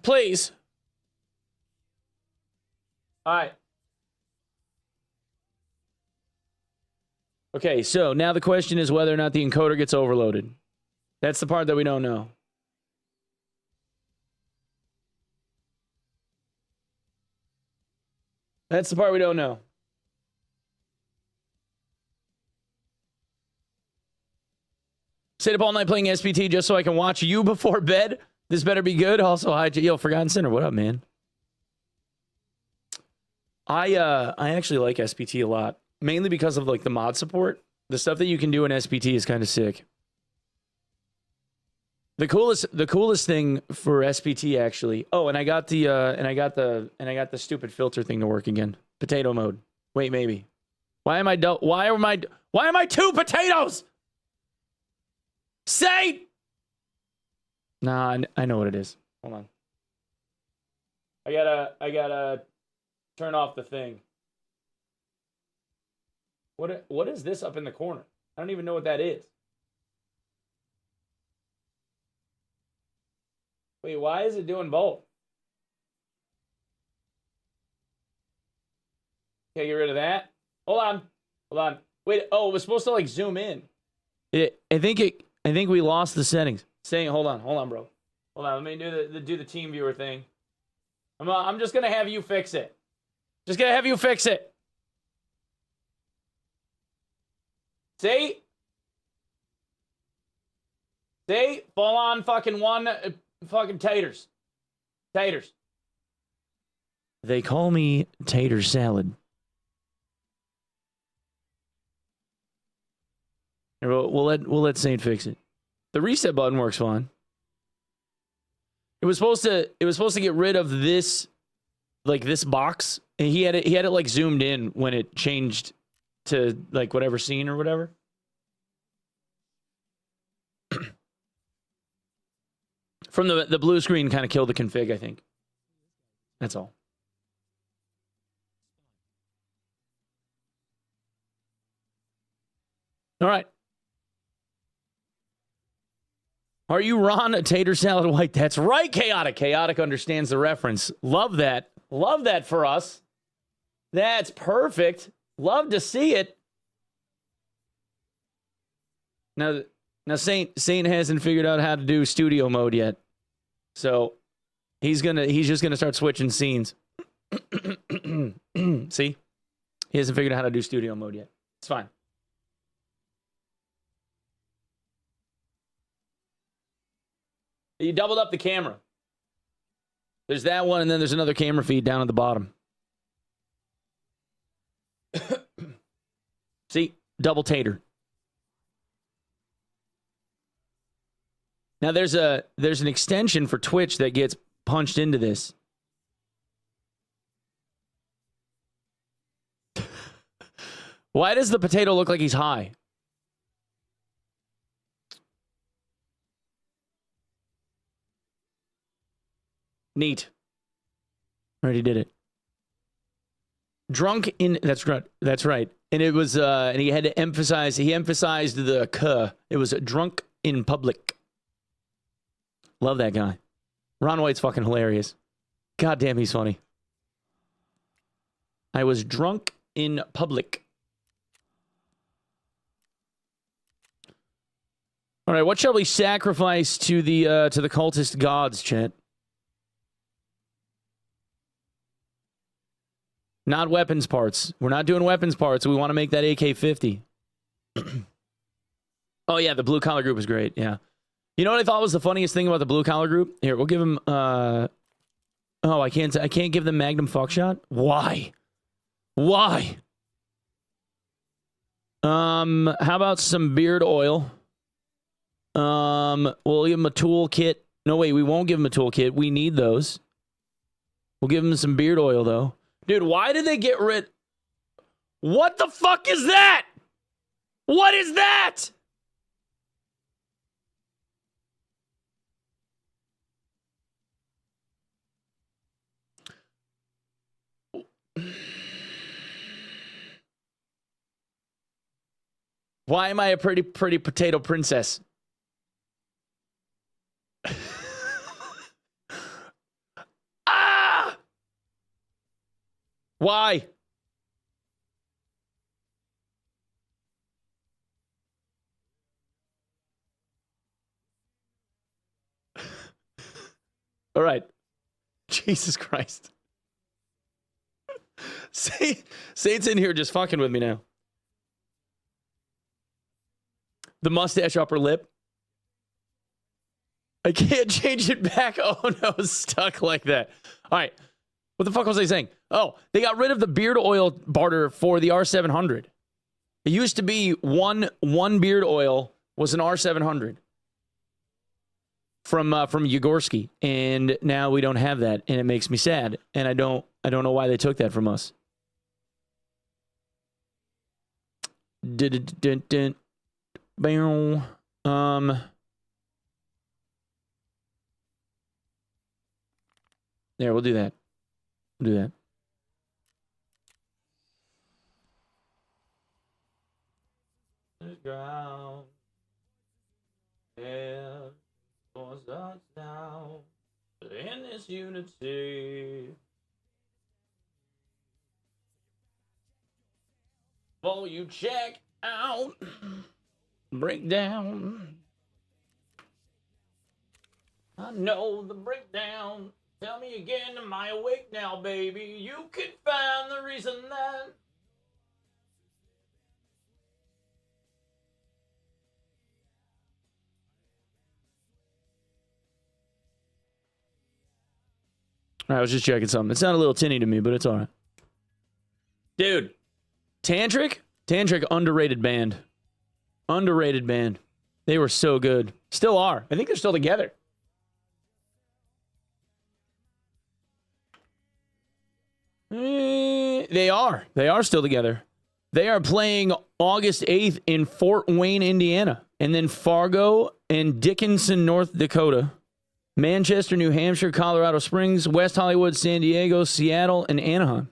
Please. All right. Okay, so now the question is whether or not the encoder gets overloaded. That's the part that we don't know. That's the part we don't know. Stayed up all night playing SPT just so I can watch you before bed. This better be good. Also, hi, yo, Forgotten Sinner. What up, man? I actually like SPT a lot. Mainly because of like the mod support. The stuff that you can do in SPT is kind of sick. The coolest thing for SPT actually. Oh, and I got the stupid filter thing to work again. Potato mode. Wait, maybe. Why am I two potatoes? Say. Nah, I know what it is. Hold on. I gotta turn off the thing. What is this up in the corner? I don't even know what that is. Wait, why is it doing both? Okay, get rid of that. Hold on. Wait, oh, it was supposed to like zoom in. I think we lost the settings. Hold on, bro. Hold on, let me do the team viewer thing. I'm just gonna have you fix it. See, full on fucking one, fucking taters. They call me tater salad. We'll let Saint fix it. The reset button works fine. It was supposed to get rid of this, like this box, and he had it like zoomed in when it changed to like whatever scene or whatever. From the blue screen kind of killed the config, I think. That's all. All right. Are you Ron, a tater salad white? That's right, Chaotic. Chaotic understands the reference. Love that. Love that for us. That's perfect. Love to see it. Now Saint hasn't figured out how to do studio mode yet. So he's just gonna start switching scenes. See? He hasn't figured out how to do studio mode yet. It's fine. You doubled up the camera. There's that one, and then there's another camera feed down at the bottom. See? Double tater. Now there's an extension for Twitch that gets punched into this. Why does the potato look like he's high? Neat. Already did it. Drunk in that's right. And it was and he emphasized the k. It was drunk in public. Love that guy. Ron White's fucking hilarious. God damn, he's funny. I was drunk in public. All right, what shall we sacrifice to the cultist gods, chat? Not weapons parts. We're not doing weapons parts. We want to make that AK-50. Oh yeah, the blue collar group is great. Yeah. You know what I thought was the funniest thing about the blue collar group? Here, we'll give him oh, I can't give them Magnum fuck shot? Why? Why? How about some beard oil? We'll give him a toolkit. No, wait, we won't give him a toolkit. We need those. We'll give him some beard oil though. Dude, why did they get rid? What the fuck is that? What is that? Why am I a pretty potato princess? Why? All right. Jesus Christ. Saint's in here just fucking with me now. The mustache upper lip. I can't change it back. Oh no, it's stuck like that. All right. What the fuck was I saying? Oh, they got rid of the beard oil barter for the R700. It used to be one beard oil was an R700 from Yagorsky, and now we don't have that, and it makes me sad, and I don't know why they took that from us. There, we'll do that. We'll do that. Ground. Yeah, for us now. In this unity. Will you check out? Breakdown. I know the breakdown. Tell me again, am I awake now, baby? You can find the reason that. I was just checking something. It sounded a little tinny to me, but it's all right. Dude, Tantric, underrated band. Underrated band. They were so good. Still are. I think they're still together. They are. They are still together. They are playing August 8th in Fort Wayne, Indiana. And then Fargo and Dickinson, North Dakota. Manchester, New Hampshire, Colorado Springs, West Hollywood, San Diego, Seattle, and Anaheim.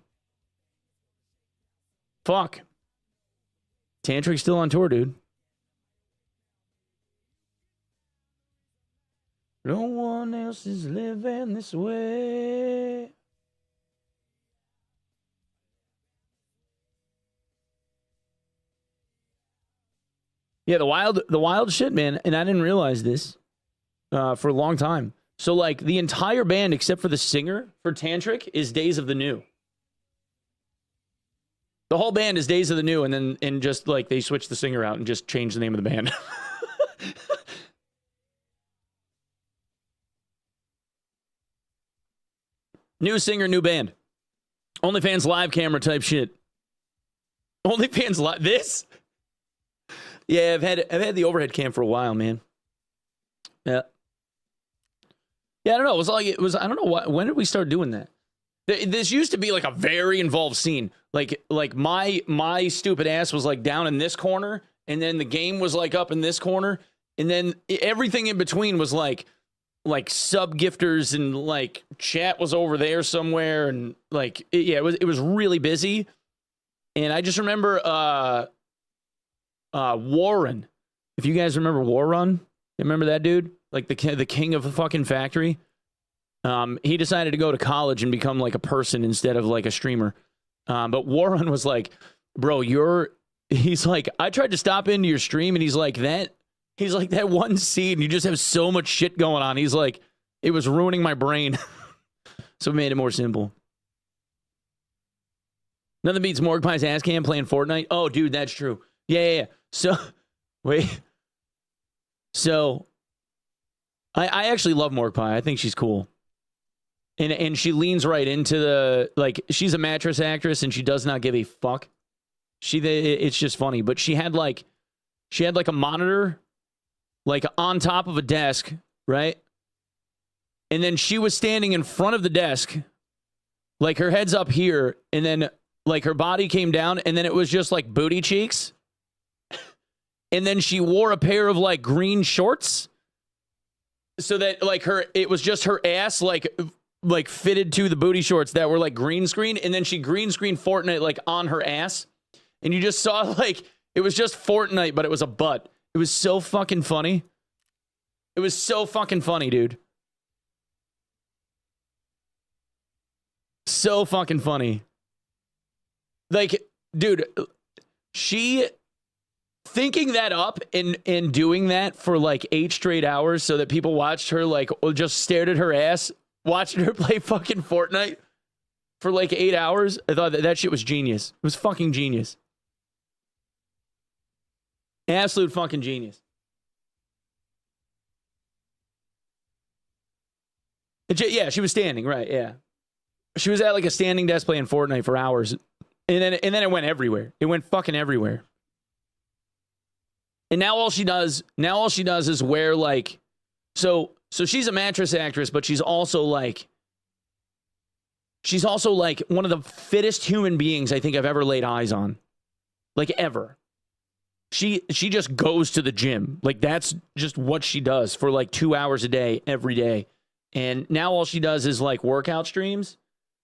Fuck. Tantric's still on tour, dude. No one else is living this way. Yeah, the wild shit, man. And I didn't realize this for a long time. So, like, the entire band, except for the singer for Tantric, is Days of the New. The whole band is Days of the New, and just, like, they switched the singer out and just changed the name of the band. New singer, new band. OnlyFans live camera type shit. OnlyFans live. This? Yeah, I've had the overhead cam for a while, man. Yeah. Yeah, I don't know. I don't know when did we start doing that? This used to be like a very involved scene. Like my stupid ass was like down in this corner, and then the game was like up in this corner, and then everything in between was like sub gifters, and like chat was over there somewhere, and like it was really busy. And I just remember Warren. If you guys remember Warren, you remember that dude? Like the king of the fucking factory. He decided to go to college and become like a person instead of like a streamer. But Warren was like, bro, he's like, I tried to stop into your stream, and he's like that one scene, you just have so much shit going on. He's like, it was ruining my brain. So we made it more simple. Nothing beats Morgpie's ass cam playing Fortnite. Oh, dude, that's true. Yeah. So, wait. So, I actually love Morgpie. I think she's cool. And she leans right into the, like, she's a mattress actress, and she does not give a fuck. It's just funny. But she had like a monitor, like, on top of a desk, right? And then she was standing in front of the desk, like, her head's up here, and then, like, her body came down, and then it was just, like, booty cheeks. And then she wore a pair of, like, green shorts, so that, like, it was just her ass, like fitted to the booty shorts that were, like, green screen, and then she green screened Fortnite, like, on her ass. And you just saw, like, it was just Fortnite, but it was a butt. It was so fucking funny. It was so fucking funny, dude. So fucking funny. Like, dude, she thinking that up and doing that for like 8 straight hours so that people watched her, like, just stared at her ass, watching her play fucking Fortnite for like 8 hours. I thought that shit was genius. It was fucking genius. Absolute fucking genius. Yeah, she was standing, right, yeah. She was at like a standing desk playing Fortnite for hours. And then it went everywhere. It went fucking everywhere. And now all she does is wear like, so she's a mattress actress, but she's also like one of the fittest human beings I think I've ever laid eyes on. Like, ever. She just goes to the gym. Like, that's just what she does for like 2 hours a day, every day. And now all she does is like workout streams.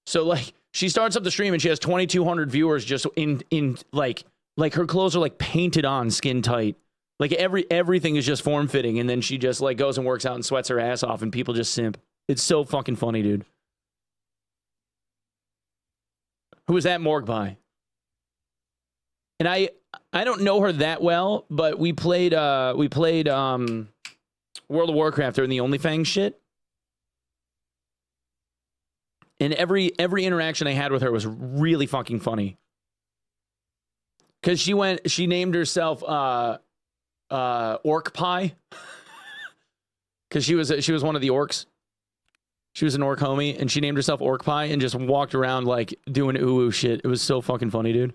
So like she starts up the stream and she has 2,200 viewers just in like her clothes are like painted on, skin tight. Like everything is just form fitting. And then she just like goes and works out and sweats her ass off and people just simp. It's so fucking funny, dude. Who was that? Morgpie. And I don't know her that well, but we played World of Warcraft during the OnlyFans shit. And every interaction I had with her was really fucking funny. Cause she named herself Orc-Pie. Cause she was one of the orcs. She was an orc homie, and she named herself Orc-Pie and just walked around like doing ooh shit. It was so fucking funny, dude.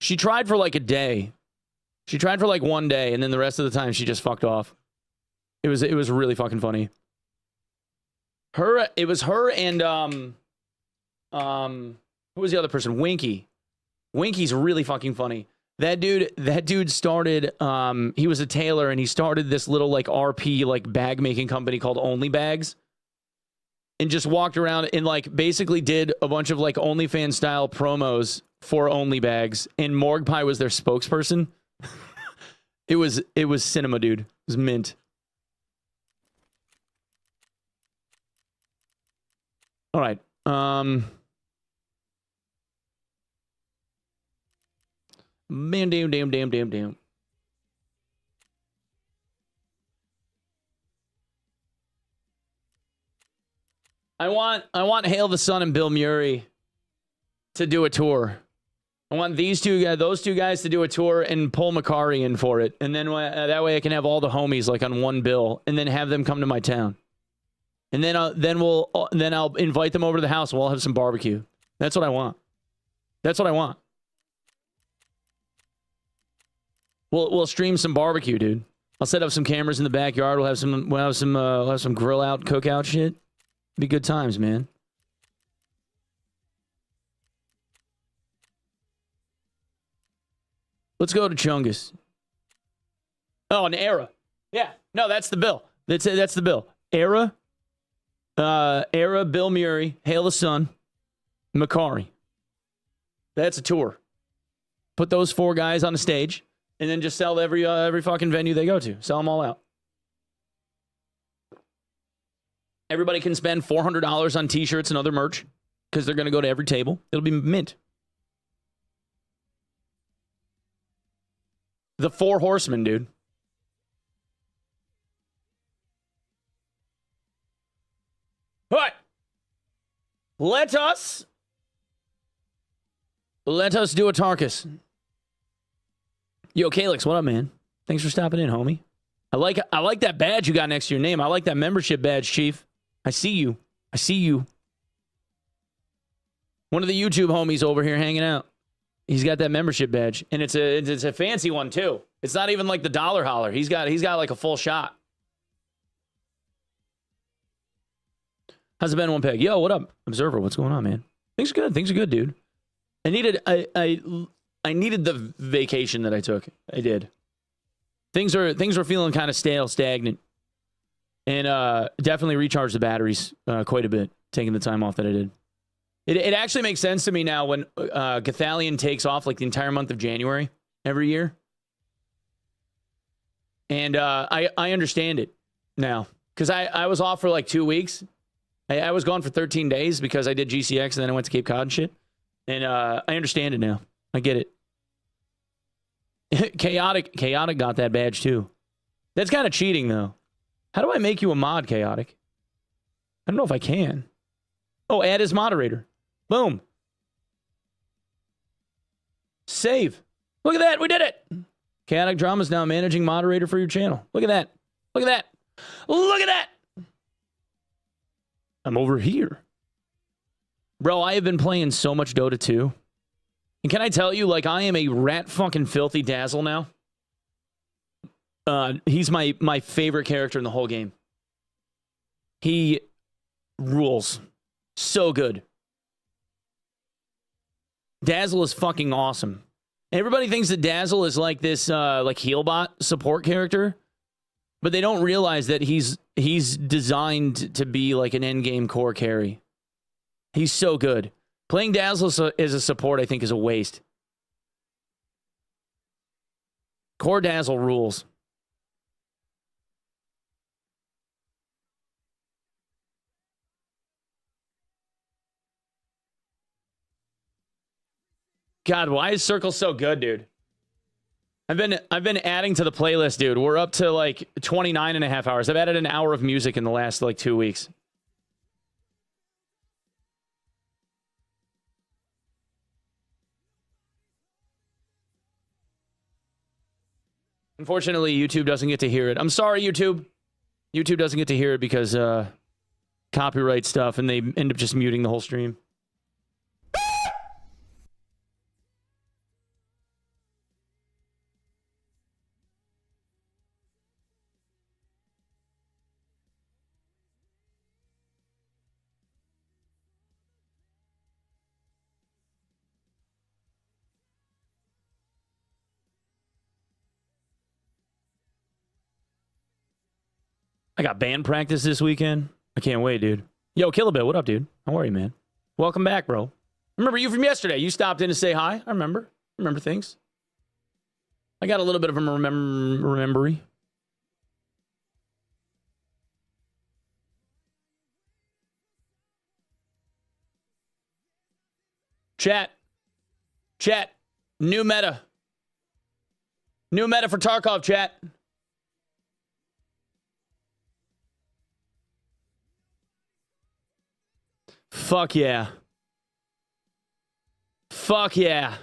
She tried for like a day. She tried for like 1 day, and then the rest of the time she just fucked off. It was really fucking funny. It was her and who was the other person? Winky. Winky's really fucking funny. That dude started he was a tailor and he started this little like RP like bag making company called Onlybags. And just walked around and like basically did a bunch of like OnlyFans style promos for Onlybags, and Morgpie was their spokesperson. It was cinema, dude. It was mint. All right. Damn. I want Hail the Sun and Bill Murray to do a tour. I want those two guys to do a tour and pull Macari in for it, and then that way I can have all the homies like on one bill, and then have them come to my town. And then I'll invite them over to the house. We'll all have some barbecue. That's what I want. That's what I want. We'll stream some barbecue, dude. I'll set up some cameras in the backyard. We'll have some grill out, cookout shit. Be good times, man. Let's go to Chungus. Oh, an Era. Yeah. No, that's the bill. That's the bill. Era. Era, Bill Murray, Hail the Sun, Macari. That's a tour. Put those 4 guys on the stage, and then just sell every fucking venue they go to. Sell them all out. Everybody can spend $400 on t-shirts and other merch because they're going to go to every table. It'll be mint. The 4 horsemen, dude. All right. Let us do a Tarkus. Yo, Calix, what up, man? Thanks for stopping in, homie. I like that badge you got next to your name. I like that membership badge, Chief. I see you. I see you. One of the YouTube homies over here hanging out. He's got that membership badge, and it's a fancy one too. It's not even like the dollar holler. He's got like a full shot. How's it been, Onepeg? Yo, what up, Observer? What's going on, man? Things are good. Things are good, dude. I needed the vacation that I took. I did. Things were feeling kind of stale, stagnant, and definitely recharged the batteries quite a bit. Taking the time off that I did. It actually makes sense to me now when Gathalion takes off like the entire month of January every year, and I understand it now because I was off for like 2 weeks. I was gone for 13 days because I did GCX and then I went to Cape Cod and shit. And I understand it now. I get it. Chaotic got that badge too. That's kind of cheating though. How do I make you a mod, Chaotic? I don't know if I can. Oh, add as moderator. Boom. Save. Look at that. We did it. Chaotic Drama is now managing moderator for your channel. Look at that. Look at that. Look at that. I'm over here. Bro, I have been playing so much Dota 2. And can I tell you, like, I am a rat fucking filthy Dazzle now. He's my favorite character in the whole game. He rules. So good. Dazzle is fucking awesome. Everybody thinks that Dazzle is like this like healbot support character, but they don't realize that he's designed to be like an endgame core carry. He's so good. Playing Dazzle as a support, I think, is a waste. Core Dazzle rules. God, why is Circle so good, dude? I've been adding to the playlist, dude. We're up to like 29 and a half hours. I've added an hour of music in the last like 2 weeks. Unfortunately, YouTube doesn't get to hear it. I'm sorry, YouTube. YouTube doesn't get to hear it because copyright stuff, and they end up just muting the whole stream. I got band practice this weekend. I can't wait, dude. Yo, Killabit, what up, dude? How are you, man? Welcome back, bro. I remember you from yesterday. You stopped in to say hi. I remember. Remember things. I got a little bit of a remembery. Chat. New meta. New meta for Tarkov, chat. Fuck yeah. Fuck yeah.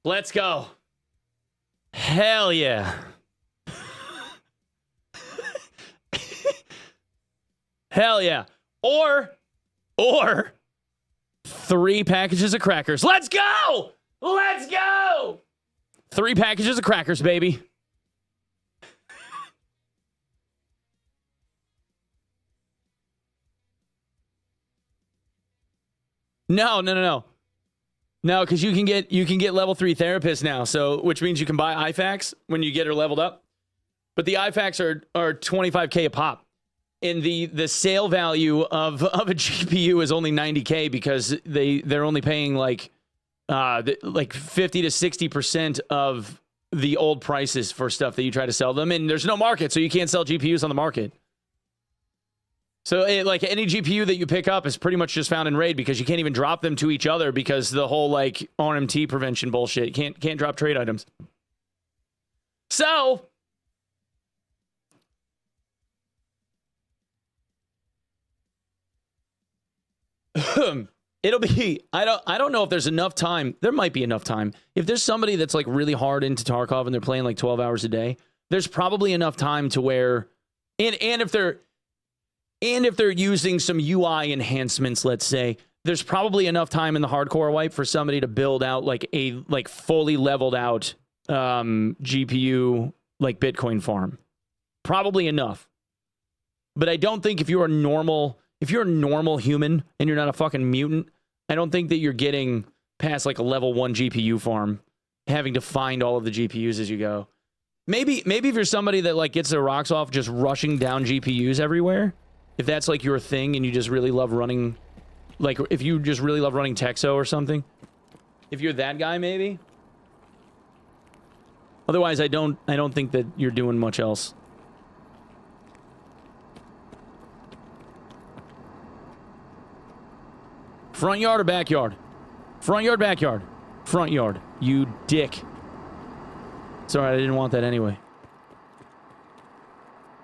Let's go. Hell yeah. Hell yeah. Or 3 packages of crackers. Let's go. Let's go. 3 packages of crackers, baby. No, because you can get level 3 therapists now, so which means you can buy IFAKs when you get her leveled up. But the IFAKs are 25K a pop. And the sale value of a GPU is only 90K because they're only paying like 50 to 60% of the old prices for stuff that you try to sell them, and there's no market, so you can't sell GPUs on the market. So, like, any GPU that you pick up is pretty much just found in raid because you can't even drop them to each other because the whole, like, RMT prevention bullshit. You can't drop trade items. So, it'll be, I don't know if there's enough time. There might be enough time. If there's somebody that's, like, really hard into Tarkov and they're playing, like, 12 hours a day, there's probably enough time to where, and if they're using some UI enhancements, let's say, there's probably enough time in the hardcore wipe for somebody to build out like a fully leveled out GPU like Bitcoin farm. Probably enough. But I don't think if you're a normal human and you're not a fucking mutant, I don't think that you're getting past like a level 1 GPU farm, having to find all of the GPUs as you go. Maybe if you're somebody that like gets their rocks off just rushing down GPUs everywhere, if that's like your thing and you just really love running, like if you just really love running Texo or something, if you're that guy, maybe. Otherwise, I don't think that you're doing much else. Front yard or backyard? Front yard, backyard. Front yard. You dick. Sorry, I didn't want that anyway.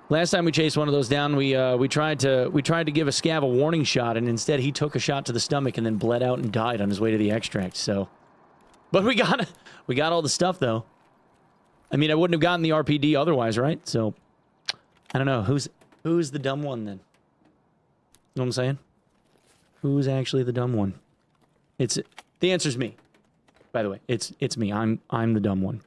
Last time we chased one of those down, we tried to give a scav a warning shot, and instead he took a shot to the stomach and then bled out and died on his way to the extract. So, but we got all the stuff though. I mean, I wouldn't have gotten the RPD otherwise, right? So, I don't know who's the dumb one then. You know what I'm saying? Who's actually the dumb one? The answer's me. By the way, it's me. I'm the dumb one.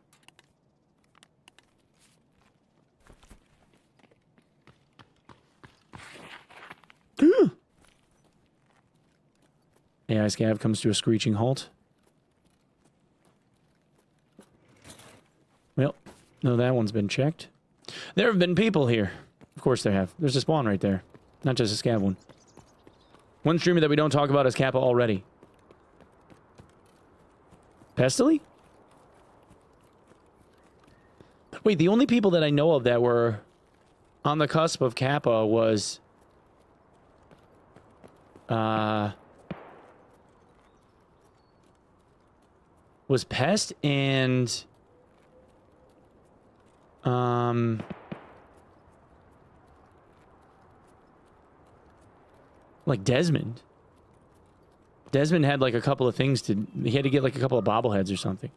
AI scav comes to a screeching halt. Well, no, that one's been checked. There have been people here. Of course there have. There's a spawn right there. Not just a scav one. One streamer that we don't talk about is Kappa already. Pestily? Wait, the only people that I know of that were on the cusp of Kappa was... was Pest and... like Desmond. Desmond had like a couple of things to... He had to get like a couple of bobbleheads or something.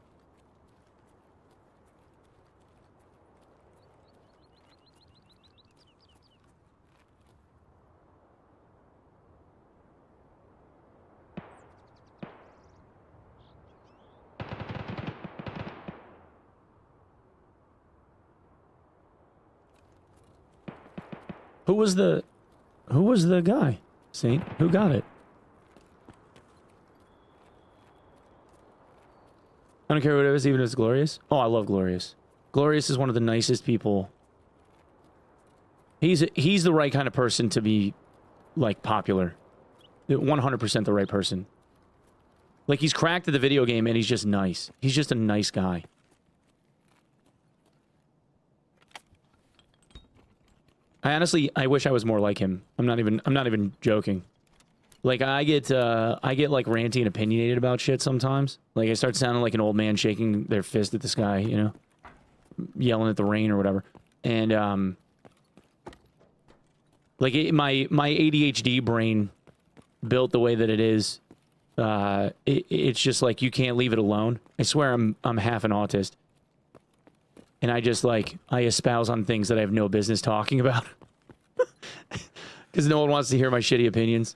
Who was the guy? Saint? Who got it? I don't care what it is, even if it's Glorious. Oh, I love Glorious. Glorious is one of the nicest people. He's the right kind of person to be, like, popular. 100% the right person. Like, he's cracked at the video game, and he's just nice. He's just a nice guy. I wish I was more like him. I'm not even joking. Like, I get like ranty and opinionated about shit sometimes. Like, I start sounding like an old man shaking their fist at the sky, you know? Yelling at the rain or whatever. And, like, my ADHD brain built the way that it is. It's just like, you can't leave it alone. I swear I'm half an autist. And I just, like, I espouse on things that I have no business talking about. Because no one wants to hear my shitty opinions.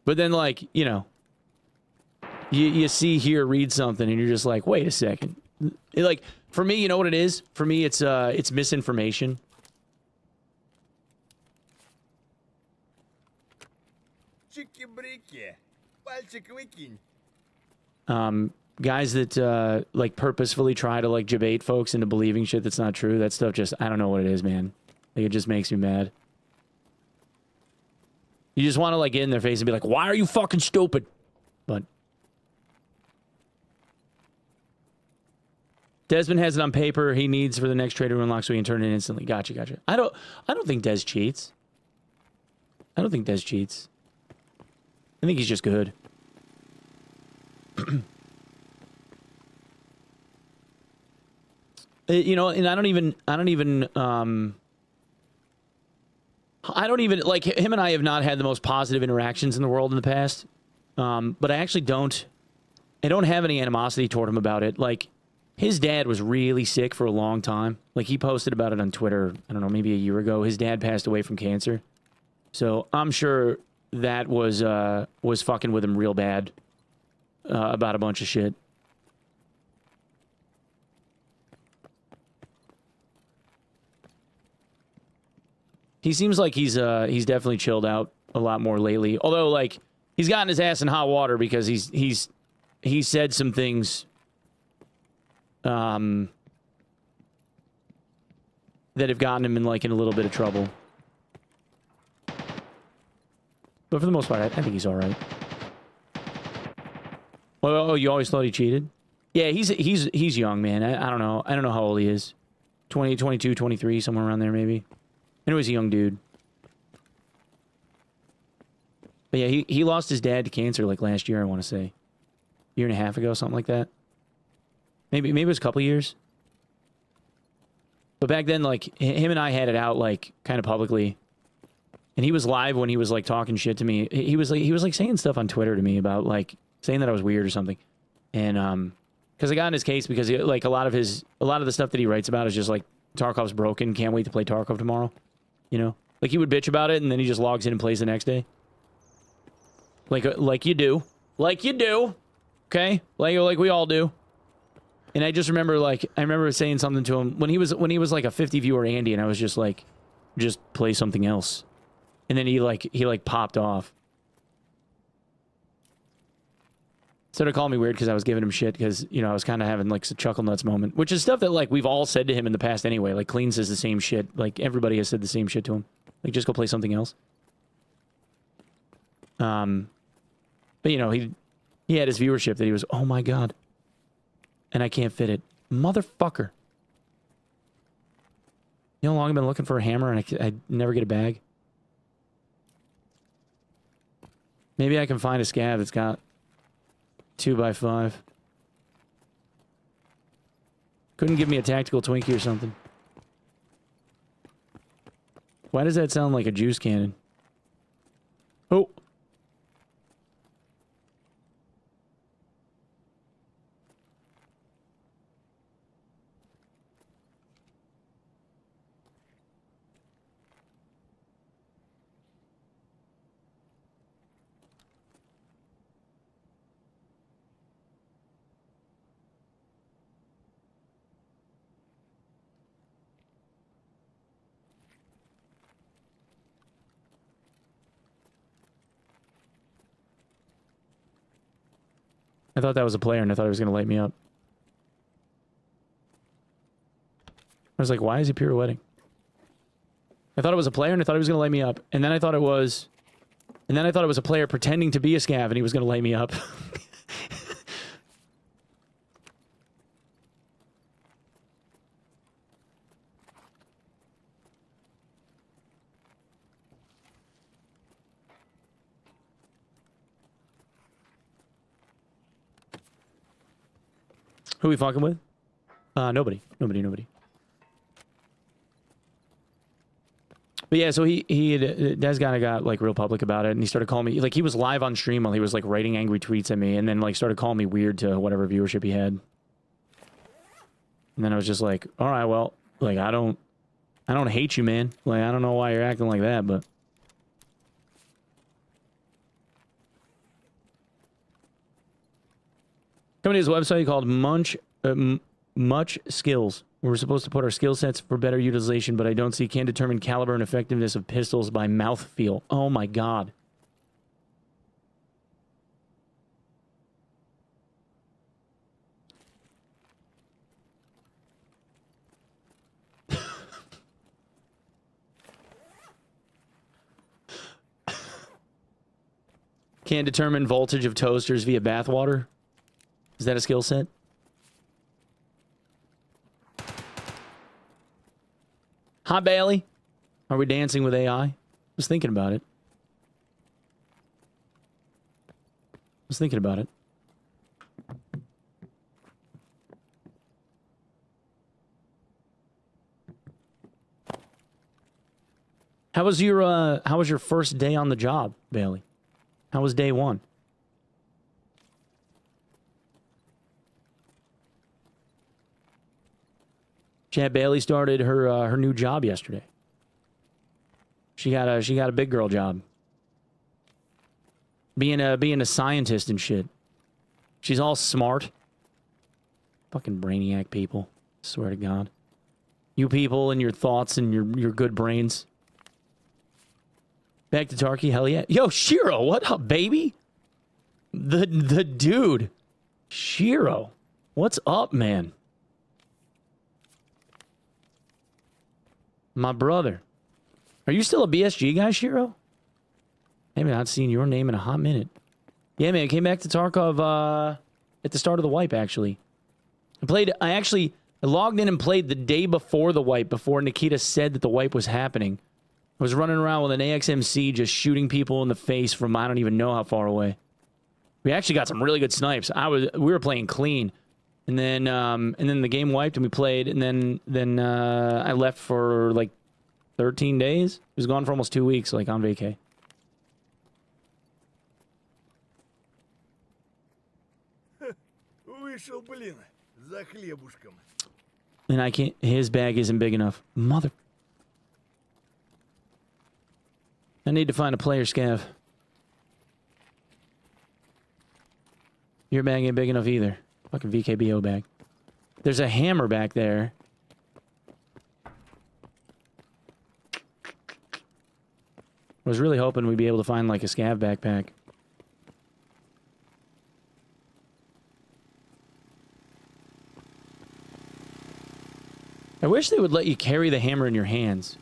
But then, like, you know, you see, hear, read something, and you're just like, wait a second. Like, for me, you know what it is? For me, it's misinformation. Guys that, like, purposefully try to, like, debate folks into believing shit that's not true. That stuff just, I don't know what it is, man. Like, it just makes me mad. You just want to, like, get in their face and be like, why are you fucking stupid? But Desmond has it on paper. He needs for the next trader to unlock so he can turn it in instantly. Gotcha. I don't think Des cheats. I don't think Des cheats. I think he's just good. You know, and I don't even, like, him and I have not had the most positive interactions in the world in the past. But I actually don't have any animosity toward him about it. Like, his dad was really sick for a long time. Like, he posted about it on Twitter, I don't know, maybe a year ago. His dad passed away from cancer. So I'm sure that was fucking with him real bad, about a bunch of shit. He seems like he's definitely chilled out a lot more lately. Although, like, he's gotten his ass in hot water because he's said some things that have gotten him in a little bit of trouble. But for the most part, I think he's all right. Oh, you always thought he cheated? Yeah, he's young, man. I don't know. I don't know how old he is. 20, 22, 23, somewhere around there maybe. I know he's a young dude. But yeah, he lost his dad to cancer like last year, I want to say. Year and a half ago, something like that. Maybe it was a couple years. But back then, like, him and I had it out, like, kind of publicly. And he was live when he was, like, talking shit to me. He was saying stuff on Twitter to me about, like, saying that I was weird or something. And, because I got in his case because, like, a lot of the stuff that he writes about is just, like, Tarkov's broken, can't wait to play Tarkov tomorrow. You know? Like, he would bitch about it, and then he just logs in and plays the next day. Like you do. Like you do. Okay? Like we all do. And I just remember, like, saying something to him when he was like a 50 viewer Andy, and I was just like, just play something else. And then he popped off. Started calling me weird because I was giving him shit because, you know, I was kind of having like a chuckle nuts moment, which is stuff that like we've all said to him in the past anyway. Like Clean says the same shit. Like everybody has said the same shit to him. Like just go play something else. But you know, he had his viewership that he was, oh my God. And I can't fit it. Motherfucker. You know how long I've been looking for a hammer and I never get a bag? Maybe I can find a scav that's got 2x5. Couldn't give me a tactical Twinkie or something. Why does that sound like a juice cannon? Oh. I thought that was a player, and I thought he was going to light me up. I was like, why is he pirouetting? I thought it was a player, and I thought he was going to light me up. And then I thought it was a player pretending to be a scav, and he was going to light me up. Who we fucking with? Nobody. But yeah, so Des kind of got like real public about it, and he started calling me, like he was live on stream while he was like writing angry tweets at me, and then like started calling me weird to whatever viewership he had. And then I was just like, all right, well, like I don't hate you, man. Like I don't know why you're acting like that, but. Coming to his website called Much Skills. We're supposed to put our skill sets for better utilization, but I don't see can determine caliber and effectiveness of pistols by mouthfeel. Oh my God. Can determine voltage of toasters via bathwater. Is that a skill set? Hi, Bailey. Are we dancing with AI? I was thinking about it. How was your first day on the job, Bailey? How was day one? Chad Bailey started her new job yesterday. She got a big girl job. Being a scientist and shit. She's all smart. Fucking brainiac people. Swear to God. You people and your thoughts and your good brains. Back to Tarky, hell yeah. Yo, Shiro, what up, baby? The dude. Shiro. What's up, man? My brother. Are you still a BSG guy, Shiro? I haven't not seen your name in a hot minute. Yeah, man, I came back to Tarkov at the start of the wipe, actually. I logged in and played the day before the wipe, before Nikita said that the wipe was happening. I was running around with an AXMC just shooting people in the face from I don't even know how far away. We actually got some really good snipes. We were playing clean. And then the game wiped and we played, and then I left for like 13 days. I was gone for almost 2 weeks, like on vacay. And I can't. His bag isn't big enough. Mother. I need to find a player scav. Your bag ain't big enough either. Fucking VKBO bag. There's a hammer back there. I was really hoping we'd be able to find like a scav backpack. I wish they would let you carry the hammer in your hands.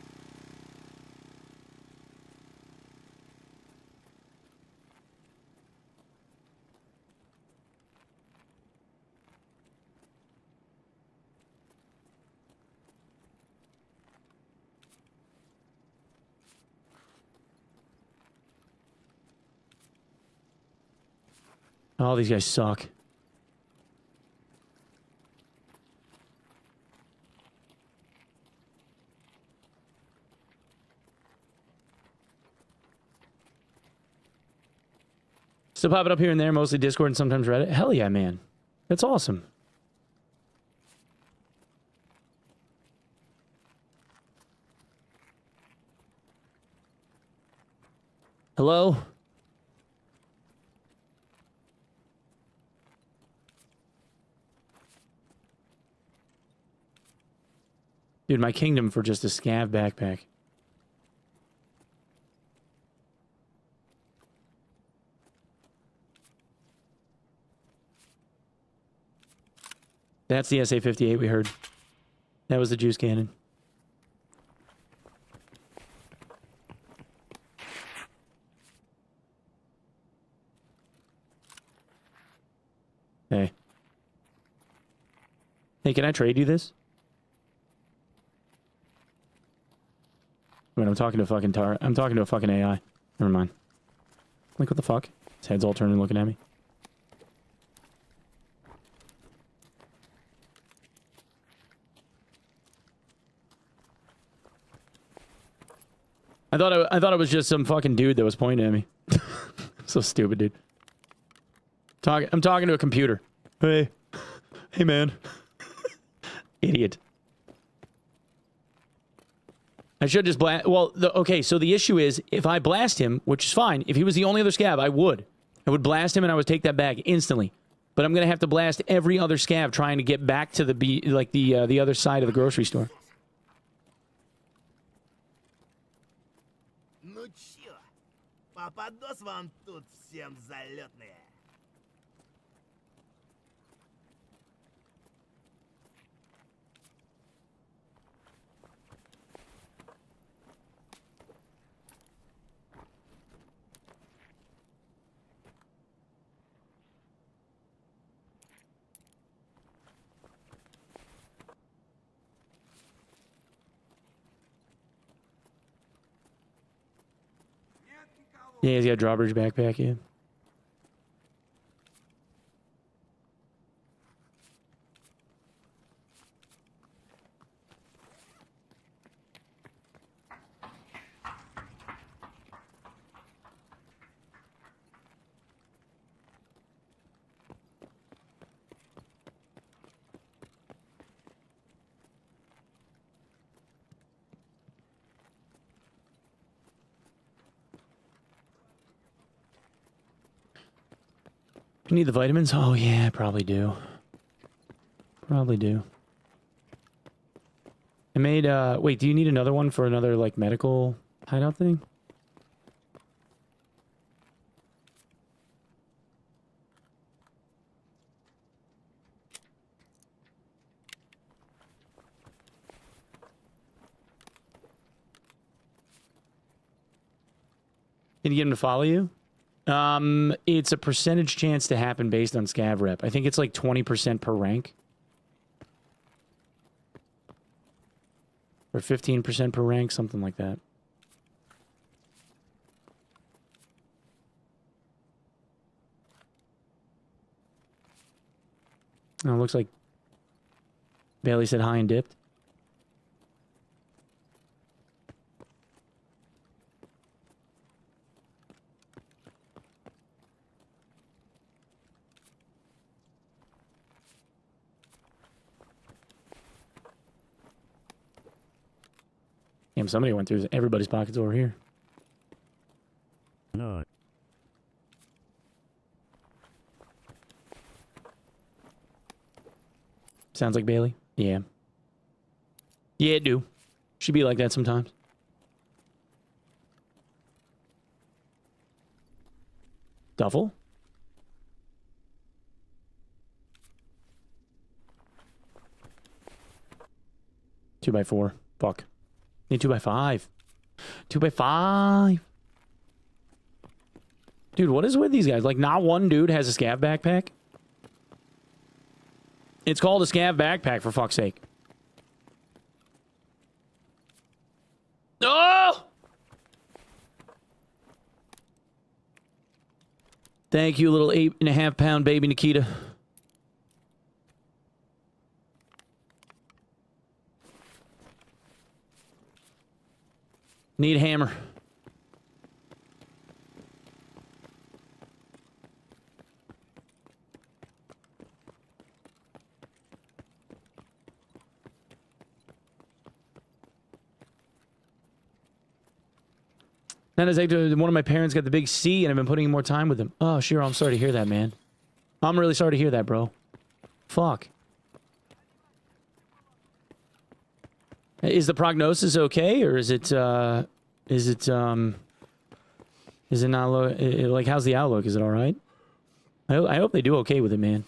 Oh, these guys suck. Still popping up here and there, mostly Discord and sometimes Reddit. Hell yeah, man. That's awesome. Hello? Dude, my kingdom for just a scav backpack. That's the SA-58 we heard. That was the juice cannon. Hey. Hey, can I trade you this? Wait, I'm talking to fucking I'm talking to a fucking AI. Never mind. Like, what the fuck? His head's all turning looking at me. I thought it was just some fucking dude that was pointing at me. So stupid, dude. I'm talking to a computer. Hey. Hey, man. Idiot. I should just blast... Well, okay, so the issue is, if I blast him, which is fine, if he was the only other scav, I would. I would blast him and I would take that bag instantly. But I'm going to have to blast every other scav trying to get back to the other side of the grocery store. Ну чё, попадос вам тут всем залетные. Yeah, he's got a drawbridge backpack, yeah. You need the vitamins? Oh, yeah, probably do. Probably do. I made, wait, do you need another one for another, like, medical hideout thing? Can you get him to follow you? It's a percentage chance to happen based on scav rep. I think it's like 20% per rank. Or 15% per rank, something like that. Oh, looks like Bailey said hi and dipped. Damn, somebody went through everybody's pockets over here. No. Sounds like Bailey? Yeah. Yeah, it do. She be like that sometimes. Duffel? Two by four. Fuck. Need 2x5. 2x5. Dude, what is with these guys? Like, not one dude has a scav backpack? It's called a scav backpack, for fuck's sake. Oh! Thank you, little 8.5-pound baby Nikita. Need a hammer. Then it's like one of my parents got the big C and I've been putting in more time with them. Oh, sure. I'm sorry to hear that, man. I'm really sorry to hear that, bro. Fuck. Is the prognosis okay, or is it not like, how's the outlook? Is it all right? I hope they do okay with it, man.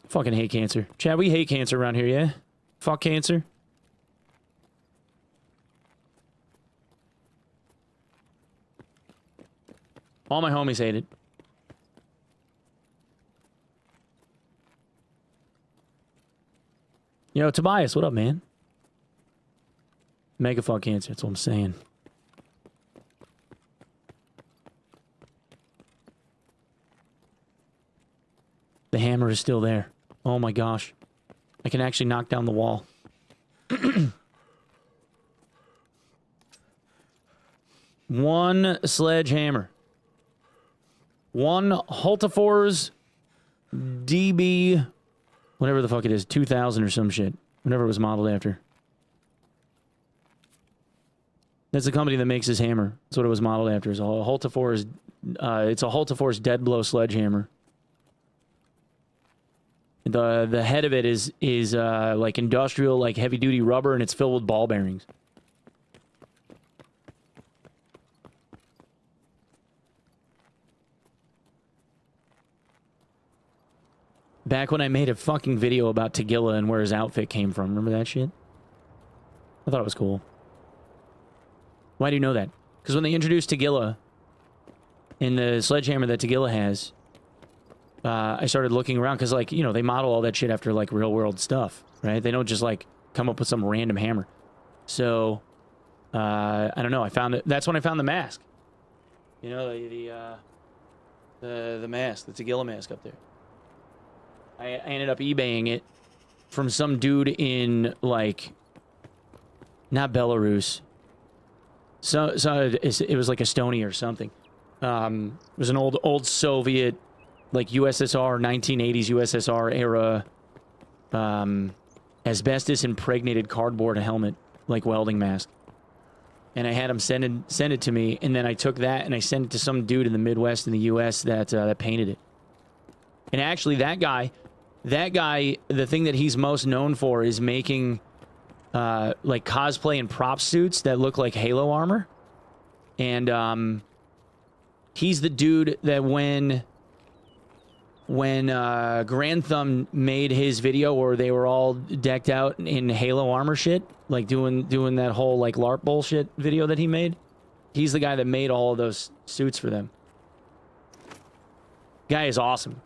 Fucking hate cancer. Chad, we hate cancer around here, yeah? Fuck cancer. All my homies hate it. Yo, Tobias, what up, man? Mega fuck cancer, that's what I'm saying. The hammer is still there. Oh my gosh. I can actually knock down the wall. One sledgehammer. One Hultafors DB, whatever the fuck it is, 2000 or some shit. Whatever it was modeled after. That's the company that makes this hammer. That's what it was modeled after. It's a Hultafors, it's a Hultafors dead blow sledgehammer. The head of it is like industrial, like heavy duty rubber, and it's filled with ball bearings. Back when I made a fucking video about Tagilla and where his outfit came from. Remember that shit? I thought it was cool. Why do you know that? Because when they introduced Tagilla in the sledgehammer that Tagilla has, I started looking around because, like, you know, they model all that shit after, like, real-world stuff, right? They don't just, like, come up with some random hammer. So, I don't know. I found it. That's when I found the mask. You know, the mask, the Tagilla mask up there. I ended up eBaying it from some dude in, like, not Belarus. So it was like Estonia or something. It was an old Soviet, like USSR, 1980s USSR era, asbestos impregnated cardboard helmet, like welding mask. And I had him send it to me, and then I took that and I sent it to some dude in the Midwest in the US that painted it. And actually, that guy, the thing that he's most known for is making like cosplay and prop suits that look like Halo armor. And he's the dude that when Grand Thumb made his video where they were all decked out in Halo armor shit, like doing that whole like LARP bullshit video that he made, he's the guy that made all of those suits for them. Guy is awesome.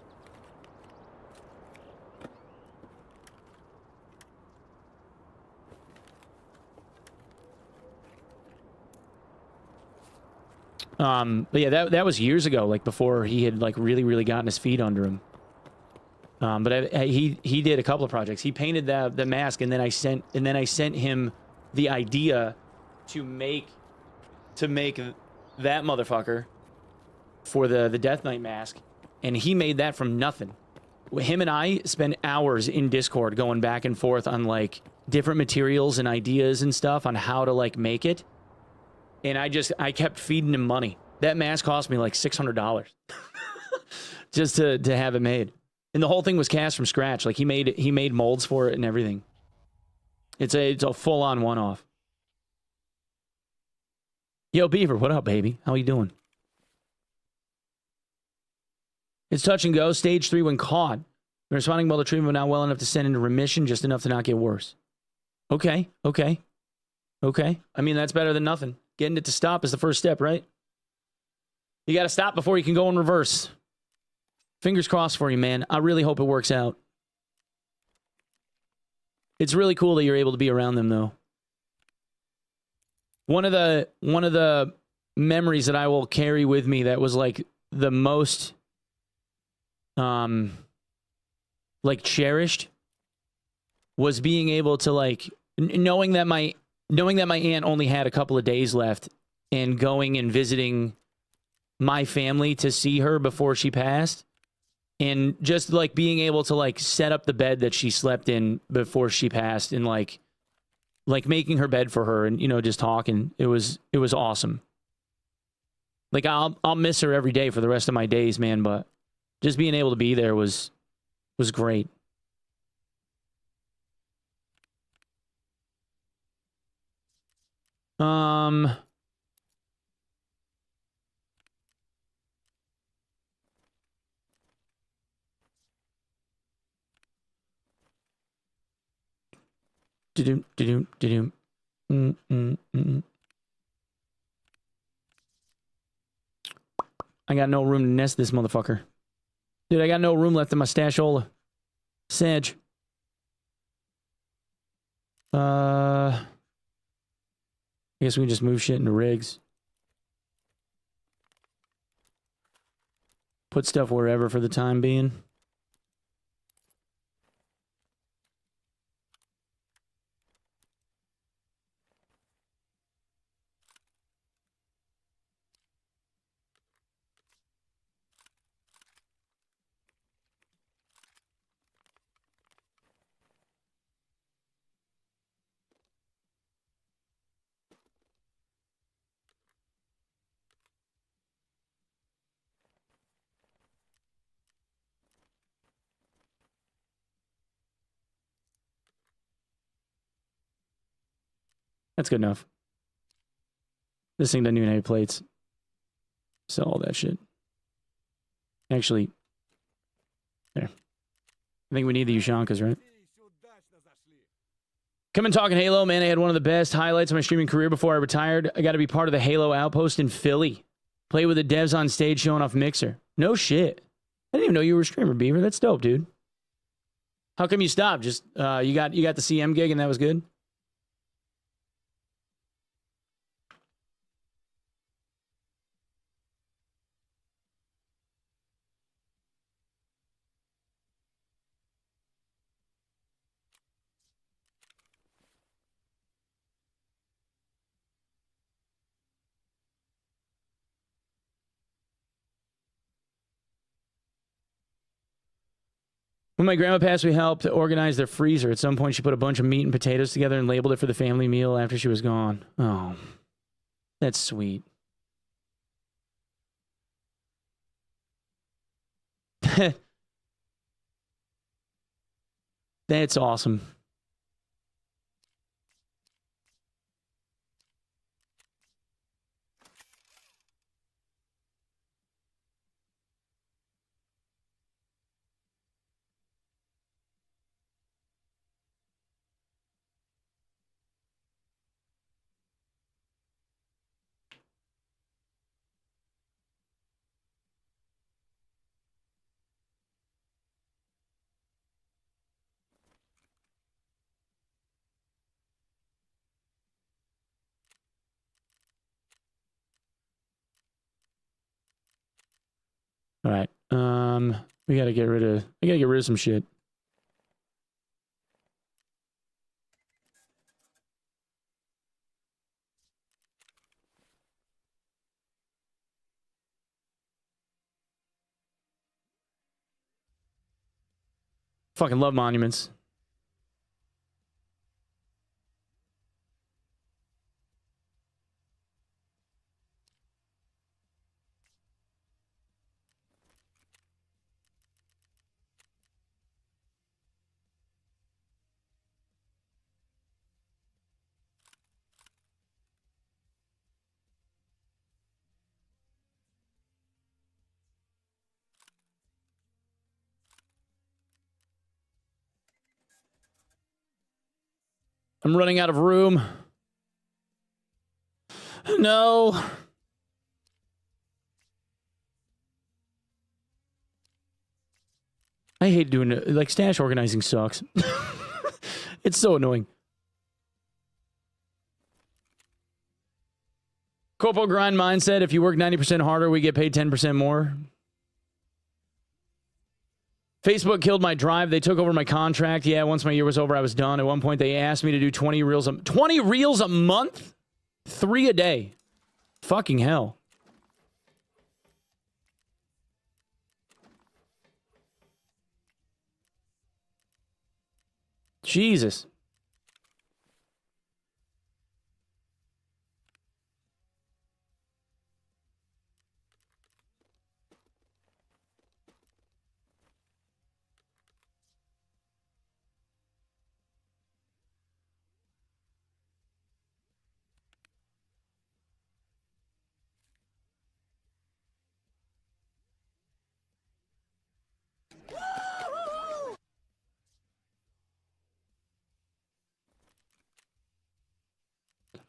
But yeah, that was years ago, like before he had like really gotten his feet under him. But he did a couple of projects. He painted the mask, and then I sent him the idea to make that motherfucker for the Death Knight mask, and he made that from nothing. Him and I spent hours in Discord going back and forth on like different materials and ideas and stuff on how to like make it. And I kept feeding him money. That mask cost me like $600 just to have it made. And the whole thing was cast from scratch. Like he made molds for it and everything. It's a full on one-off. Yo, Beaver, what up, baby? How you doing? It's touch and go. Stage 3 when caught. Been responding well to treatment, but not well enough to send into remission, just enough to not get worse. Okay. I mean, that's better than nothing. Getting it to stop is the first step, right? You got to stop before you can go in reverse. Fingers crossed for you, man. I really hope it works out. It's really cool that you're able to be around them, though. One of the memories that I will carry with me that was like the most like cherished was being able to like knowing that my aunt only had a couple of days left and going and visiting my family to see her before she passed, and just like being able to like set up the bed that she slept in before she passed, and like making her bed for her, and you know, just talking. It was awesome. Like I'll miss her every day for the rest of my days, man, but just being able to be there was great. I got no room to nest this motherfucker. Dude, I got no room left in my stashola. Sedge. I guess we can just move shit into rigs. Put stuff wherever for the time being. That's good enough. This thing doesn't even have plates. Sell all that shit. Actually, there. I think we need the Ushankas, right? Come and talking Halo, man. I had one of the best highlights of my streaming career before I retired. I got to be part of the Halo Outpost in Philly. Play with the devs on stage showing off Mixer. No shit. I didn't even know you were a streamer, Beaver. That's dope, dude. How come you stopped? Just you got the CM gig and that was good? When my grandma passed, we helped organize their freezer. At some point, she put a bunch of meat and potatoes together and labeled it for the family meal after she was gone. Oh, that's sweet. That's awesome. All right. We gotta get rid of. I gotta get rid of some shit. Fucking love monuments. I'm running out of room. No. I hate doing it. Like, stash organizing sucks. It's so annoying. Corpo grind mindset. If you work 90% harder, we get paid 10% more. Facebook killed my drive. They took over my contract. Yeah, once my year was over, I was done. At one point, they asked me to do 20 reels a month? 3 a day. Fucking hell. Jesus.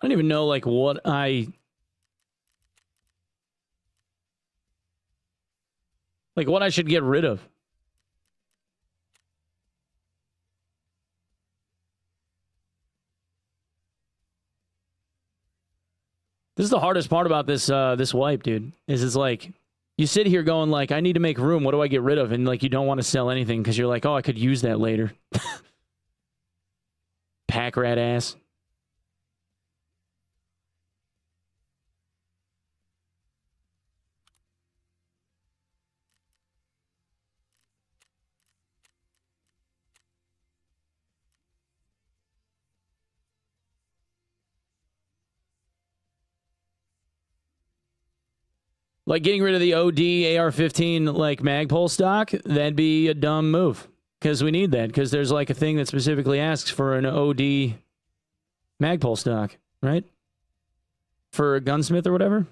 I don't even know, like, what I should get rid of. This is the hardest part about this this wipe, dude. Is it's like you sit here going like, I need to make room. What do I get rid of? And like you don't want to sell anything because you're like, oh, I could use that later. Pack rat ass. Like getting rid of the OD AR-15 like Magpul stock, that'd be a dumb move. Because we need that. Because there's like a thing that specifically asks for an OD Magpul stock, right? For a gunsmith or whatever.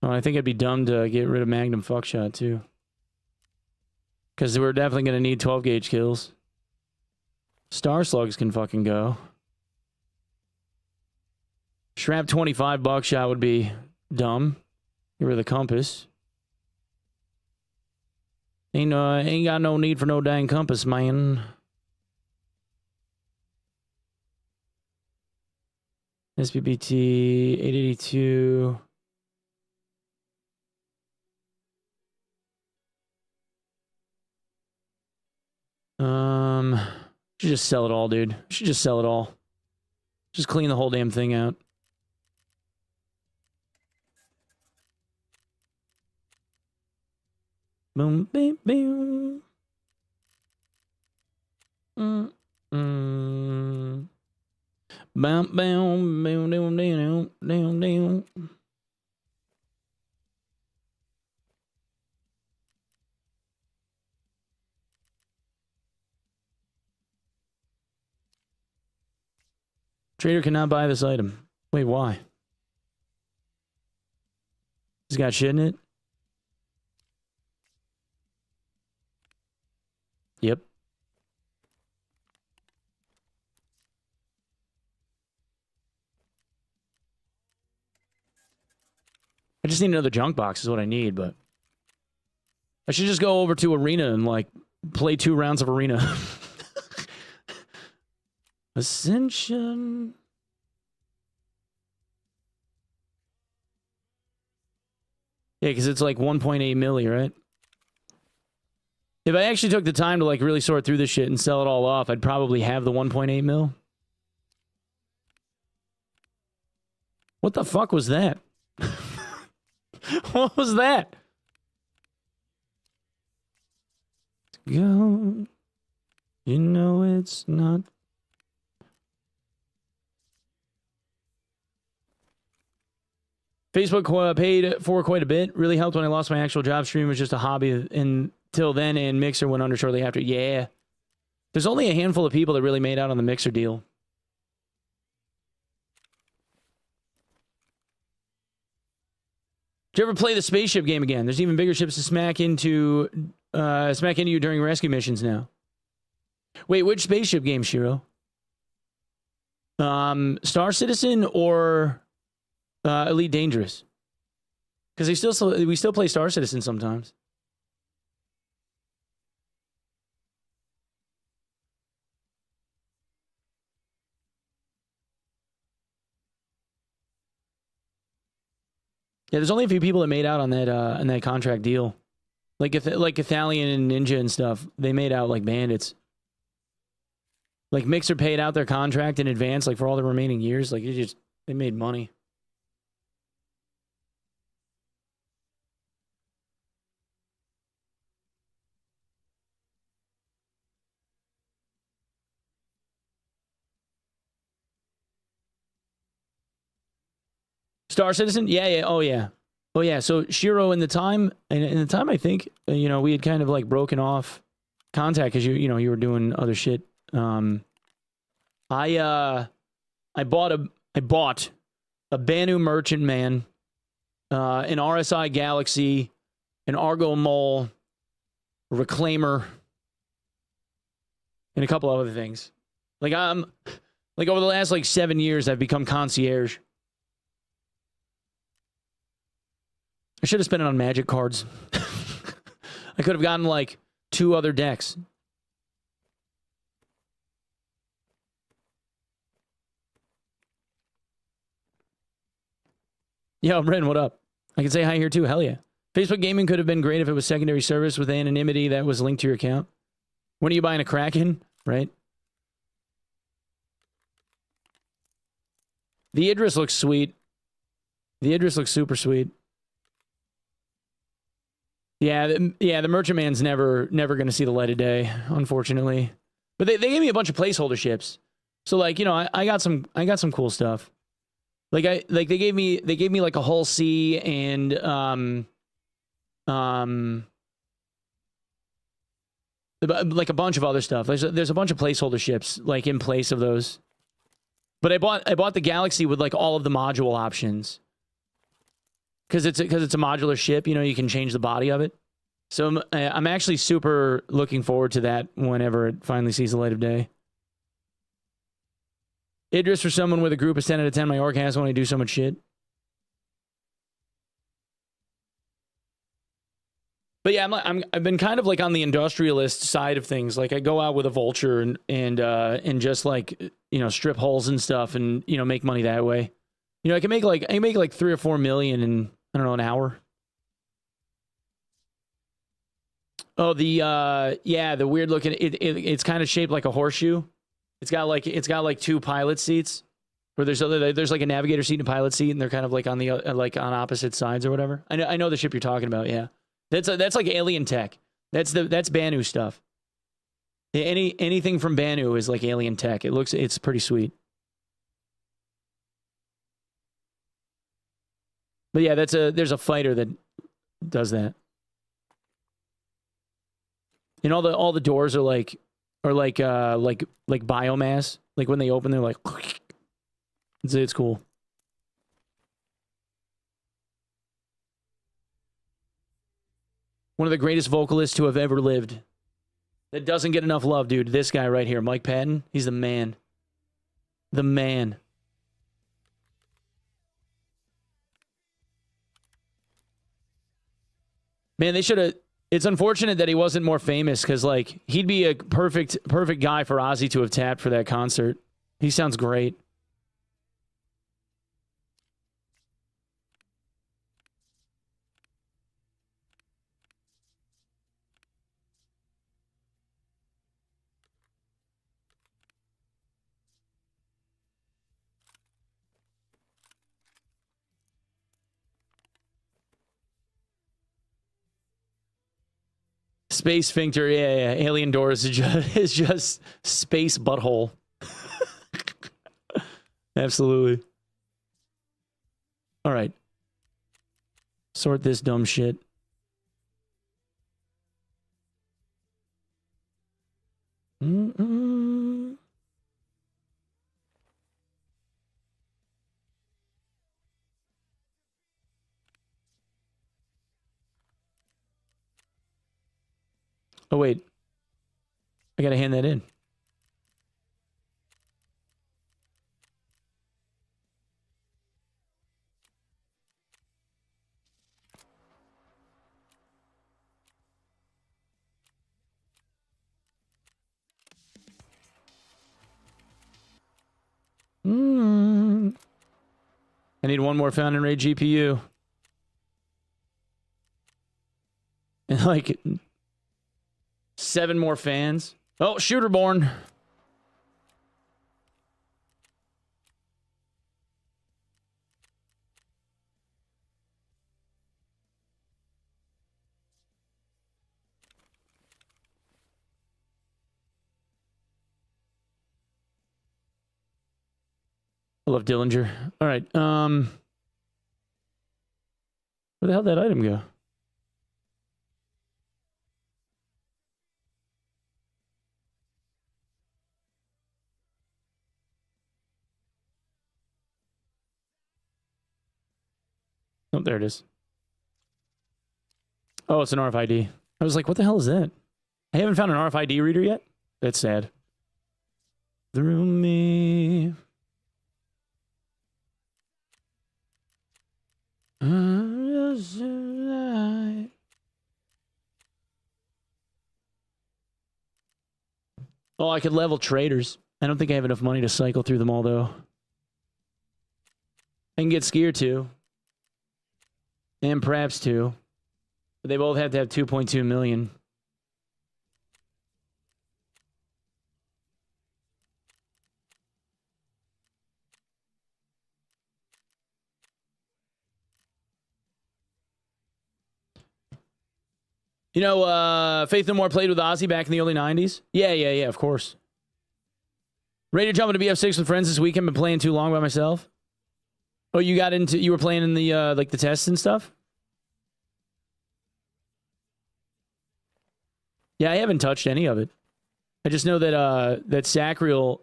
Oh, I think it'd be dumb to get rid of Magnum Fuckshot, too. Because we're definitely going to need 12-gauge kills. Star Slugs can fucking go. Shrap 25 buckshot would be dumb. Get rid of the compass. Ain't got no need for no dang compass, man. SPBT 882. Should just sell it all, dude. Should just sell it all. Just clean the whole damn thing out. Boom, boom, boom. Bam, bam, bam, bam, down, down, down, down. Trader cannot buy this item. Wait, why? It's got shit in it? Yep. I just need another junk box is what I need, but I should just go over to Arena and like play 2 rounds of Arena. Ascension. Yeah, because it's like 1.8 milli, right? If I actually took the time to like really sort through this shit and sell it all off, I'd probably have the 1.8 mil. What the fuck was that? What was that? Go. You know it's not. Facebook paid for quite a bit. Really helped when I lost my actual job. Stream was just a hobby until then, and Mixer went under shortly after. Yeah. There's only a handful of people that really made out on the Mixer deal. Did you ever play the spaceship game again? There's even bigger ships to smack into you during rescue missions now. Wait, which spaceship game, Shiro? Star Citizen or Elite Dangerous? Because we still play Star Citizen sometimes. Yeah, there's only a few people that made out on that contract deal, like Ithalian and Ninja and stuff. They made out like bandits. Like Mixer paid out their contract in advance, like for all the remaining years. Like they made money. Star Citizen? Yeah. Oh, yeah. So Shiro, in the time I think, we had kind of like broken off contact because you were doing other shit. I bought a Banu Merchant Man, an RSI Galaxy, an Argo Mole, a Reclaimer, and a couple of other things. Like over the last 7 years, I've become concierge. I should have spent it on magic cards. I could have gotten 2 other decks. Yo, Bren, what up? I can say hi here too. Hell yeah. Facebook gaming could have been great if it was secondary service with anonymity that was linked to your account. When are you buying a Kraken? Right? The Idris looks sweet. The Idris looks super sweet. Yeah, the Merchant Man's never going to see the light of day, unfortunately. But they gave me a bunch of placeholder ships, so I got some cool stuff. They gave me a Hull C and a bunch of other stuff. There's a bunch of placeholder ships in place of those. But I bought the Galaxy with all of the module options. Because it's a modular ship, you can change the body of it. So I'm actually super looking forward to that whenever it finally sees the light of day. Idris, for someone with a group of 10 out of 10, my orgasm when I do so much shit. But yeah, I've been kind of on the industrialist side of things. I go out with a vulture and just strip holes and stuff and make money that way. I can make 3 or 4 million in, I don't know, an hour. Oh, the weird looking. It's kind of shaped like a horseshoe. It's got 2 pilot seats, where there's a navigator seat and a pilot seat, and they're kind of on the on opposite sides or whatever. I know the ship you're talking about. Yeah, that's like alien tech. That's Banu stuff. Anything from Banu is like alien tech. It's pretty sweet. But yeah, there's a fighter that does that. And all the doors are like biomass. When they open, they're like it's cool. One of the greatest vocalists to have ever lived. That doesn't get enough love, dude. This guy right here, Mike Patton, he's the man. The man. Man, they should have. It's unfortunate that he wasn't more famous because, like, he'd be a perfect guy for Ozzy to have tapped for that concert. He sounds great. Space sphincter, yeah. Alien doors is just space butthole. Absolutely. All right. Sort this dumb shit. Oh, wait. I gotta hand that in. I need one more Fountain Ray GPU. And like 7 more fans. Oh, Shooterborn. I love Dillinger. All right. Where the hell did that item go? Oh, there it is. Oh, it's an RFID. I was like, what the hell is that? I haven't found an RFID reader yet. That's sad. Through me. Oh, I could level traders. I don't think I have enough money to cycle through them all, though. I can get Skier too. And Praps too. But they both have to have 2.2 million. You know, Faith No More played with Ozzy back in the early 90s? Yeah, of course. Ready to jump into BF6 with friends this weekend, been playing too long by myself? Oh, you were playing in the, like the tests and stuff? Yeah, I haven't touched any of it. I just know that, that Sacriel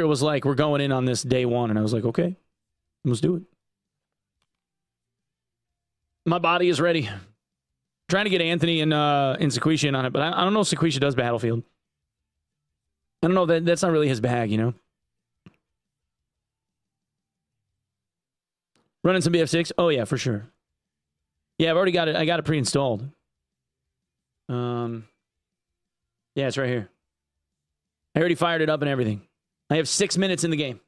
was like, we're going in on this day one, and I was like, okay, let's do it. My body is ready. Trying to get Anthony and Sequisha in on it, but I don't know if Sequisha does Battlefield. I don't know, that's not really his bag, you know? Running some BF6? Oh, yeah, for sure. Yeah, I've already got it. I got it pre-installed. Yeah, it's right here. I already fired it up and everything. I have 6 minutes in the game.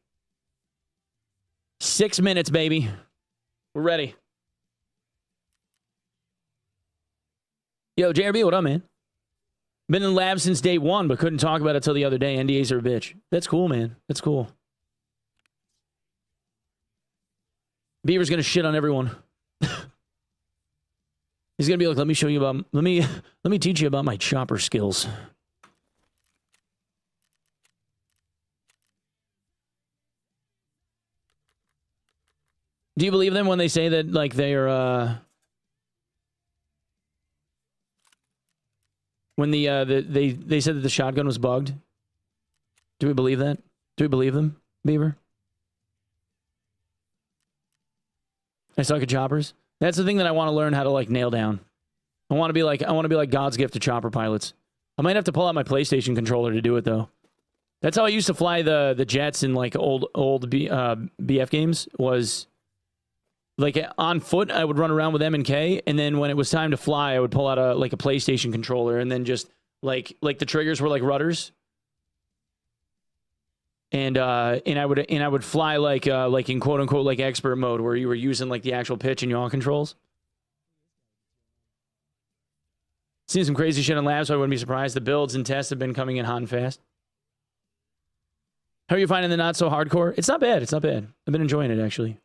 6 minutes, baby. We're ready. Yo, JRB, what up, man? Been in the lab since day one, but couldn't talk about it till the other day. NDAs are a bitch. That's cool, man. That's cool. Beaver's gonna shit on everyone. He's gonna be like, let me teach you about my chopper skills. Do you believe them when they say that, like, they are, when they said that the shotgun was bugged? Do we believe that? Do we believe them, Beaver? I suck at choppers. That's the thing that I want to learn how to, like, nail down. I want to be like God's gift to chopper pilots. I might have to pull out my PlayStation controller to do it, though. That's how I used to fly the jets in, like, old BF games, was like on foot, I would run around with M and K, and then when it was time to fly, I would pull out a PlayStation controller, and then just like the triggers were like rudders, and I would fly like in quote unquote like expert mode, where you were using like the actual pitch and yaw controls. Seen some crazy shit on labs, so I wouldn't be surprised. The builds and tests have been coming in hot and fast. How are you finding the not so hardcore? It's not bad. It's not bad. I've been enjoying it actually.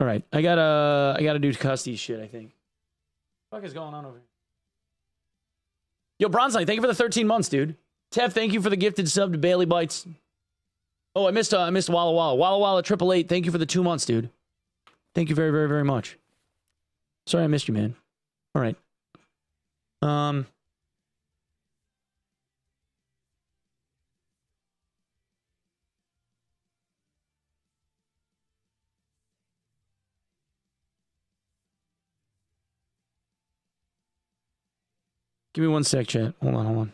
All right, I gotta do custody shit. I think. What the fuck is going on over here? Yo, Bronze Knight, thank you for the 13 months, dude. Tev, thank you for the gifted sub to Bailey Bites. Oh, I missed Walla Walla. Walla Walla 888, thank you for the 2 months, dude. Thank you very, very, very much. Sorry I missed you, man. All right. Give me 1 sec, chat. Hold on.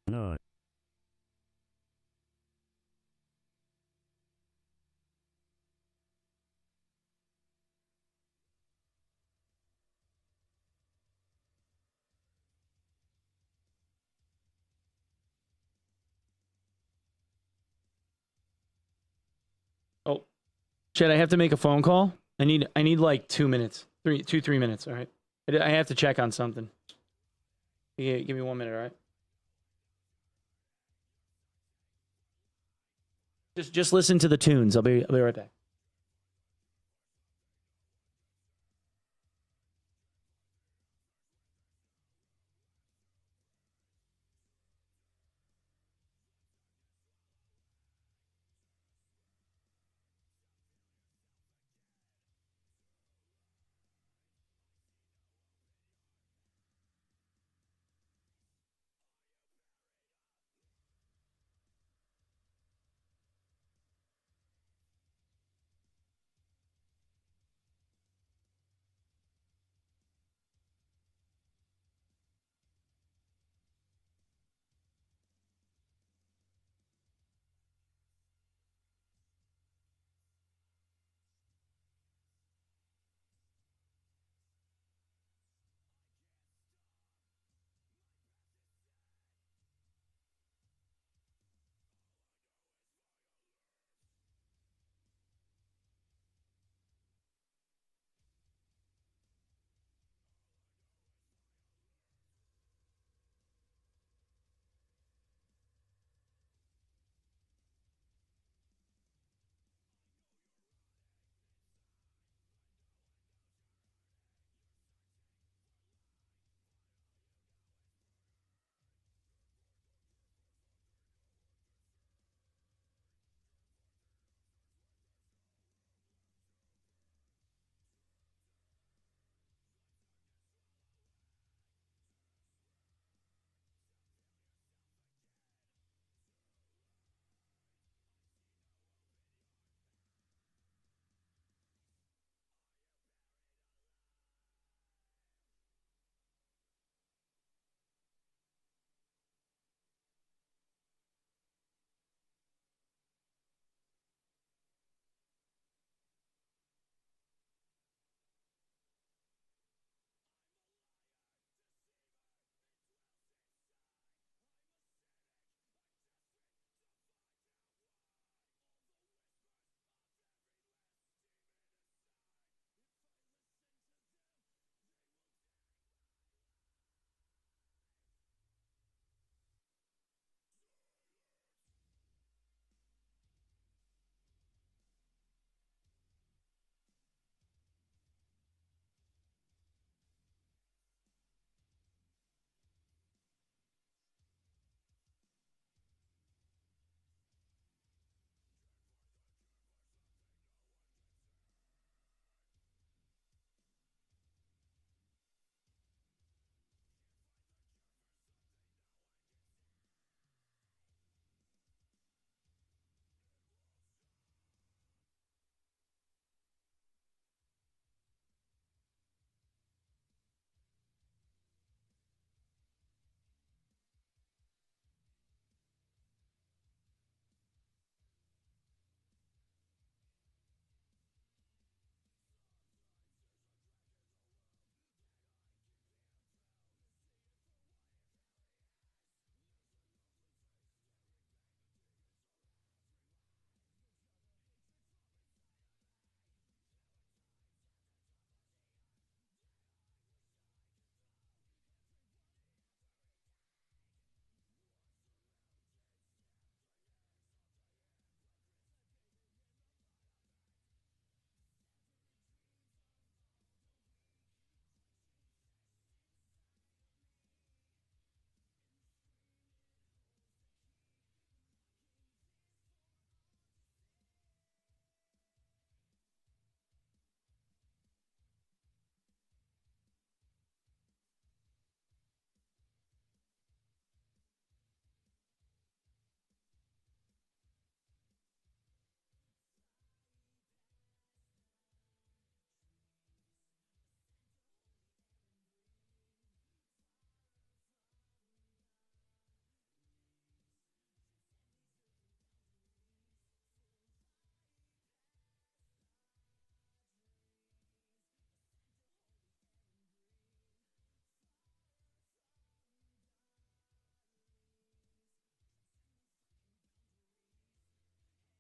No. Oh, chat, I have to make a phone call. I need like 2 minutes. 3 minutes, all right? I have to check on something. Yeah, give me 1 minute, all right? Just listen to the tunes. I'll be right back.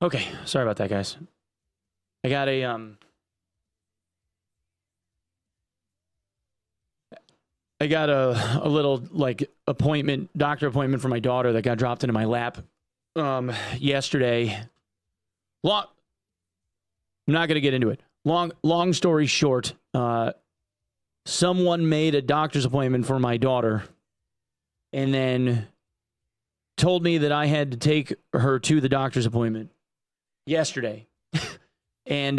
Okay, sorry about that, guys. I got a little like doctor appointment for my daughter that got dropped into my lap yesterday. I'm not gonna get into it. Long story short, someone made a doctor's appointment for my daughter and then told me that I had to take her to the doctor's appointment yesterday. And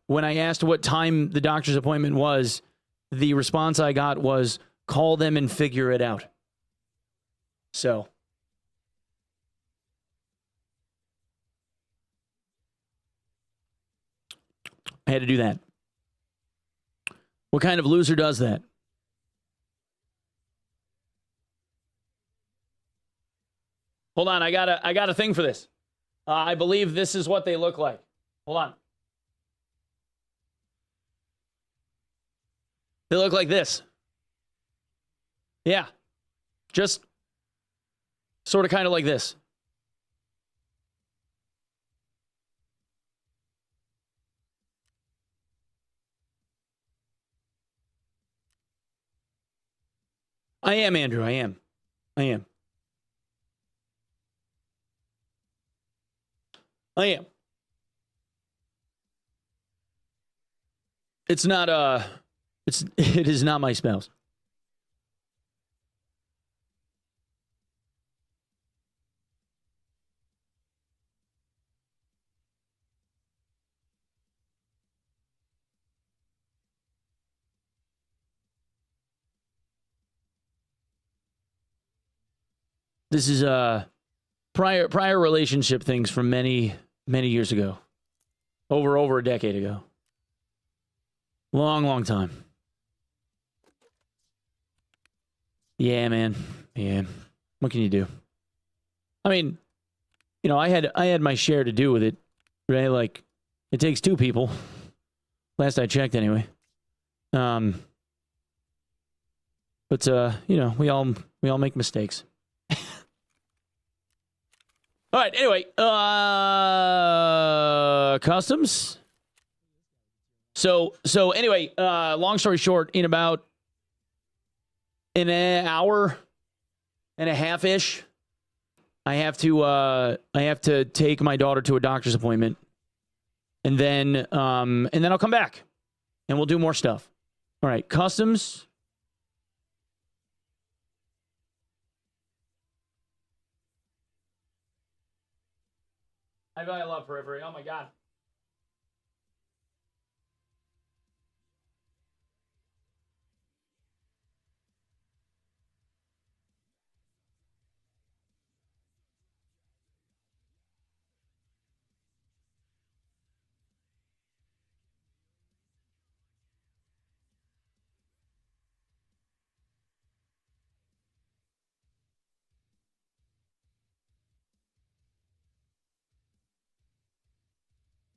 when I asked what time the doctor's appointment was, the response I got was, call them and figure it out. So I had to do that. What kind of loser does that? Hold on, I got a thing for this. I believe this is what they look like. Hold on. They look like this. Yeah. Just sort of kind of like this. I am, Andrew. I am. It's not it is not my spouse. This is prior relationship things from many years ago. Over a decade ago. Long time. Yeah, man. Yeah. What can you do? I mean, you know, I had my share to do with it, right? Like, it takes two people. Last I checked, anyway. But you know, we all make mistakes. All right. Anyway, customs. So anyway, long story short, in about an hour and a half ish, I have to take my daughter to a doctor's appointment, and then I'll come back, and we'll do more stuff. All right, customs. I value love periphery. Oh my god.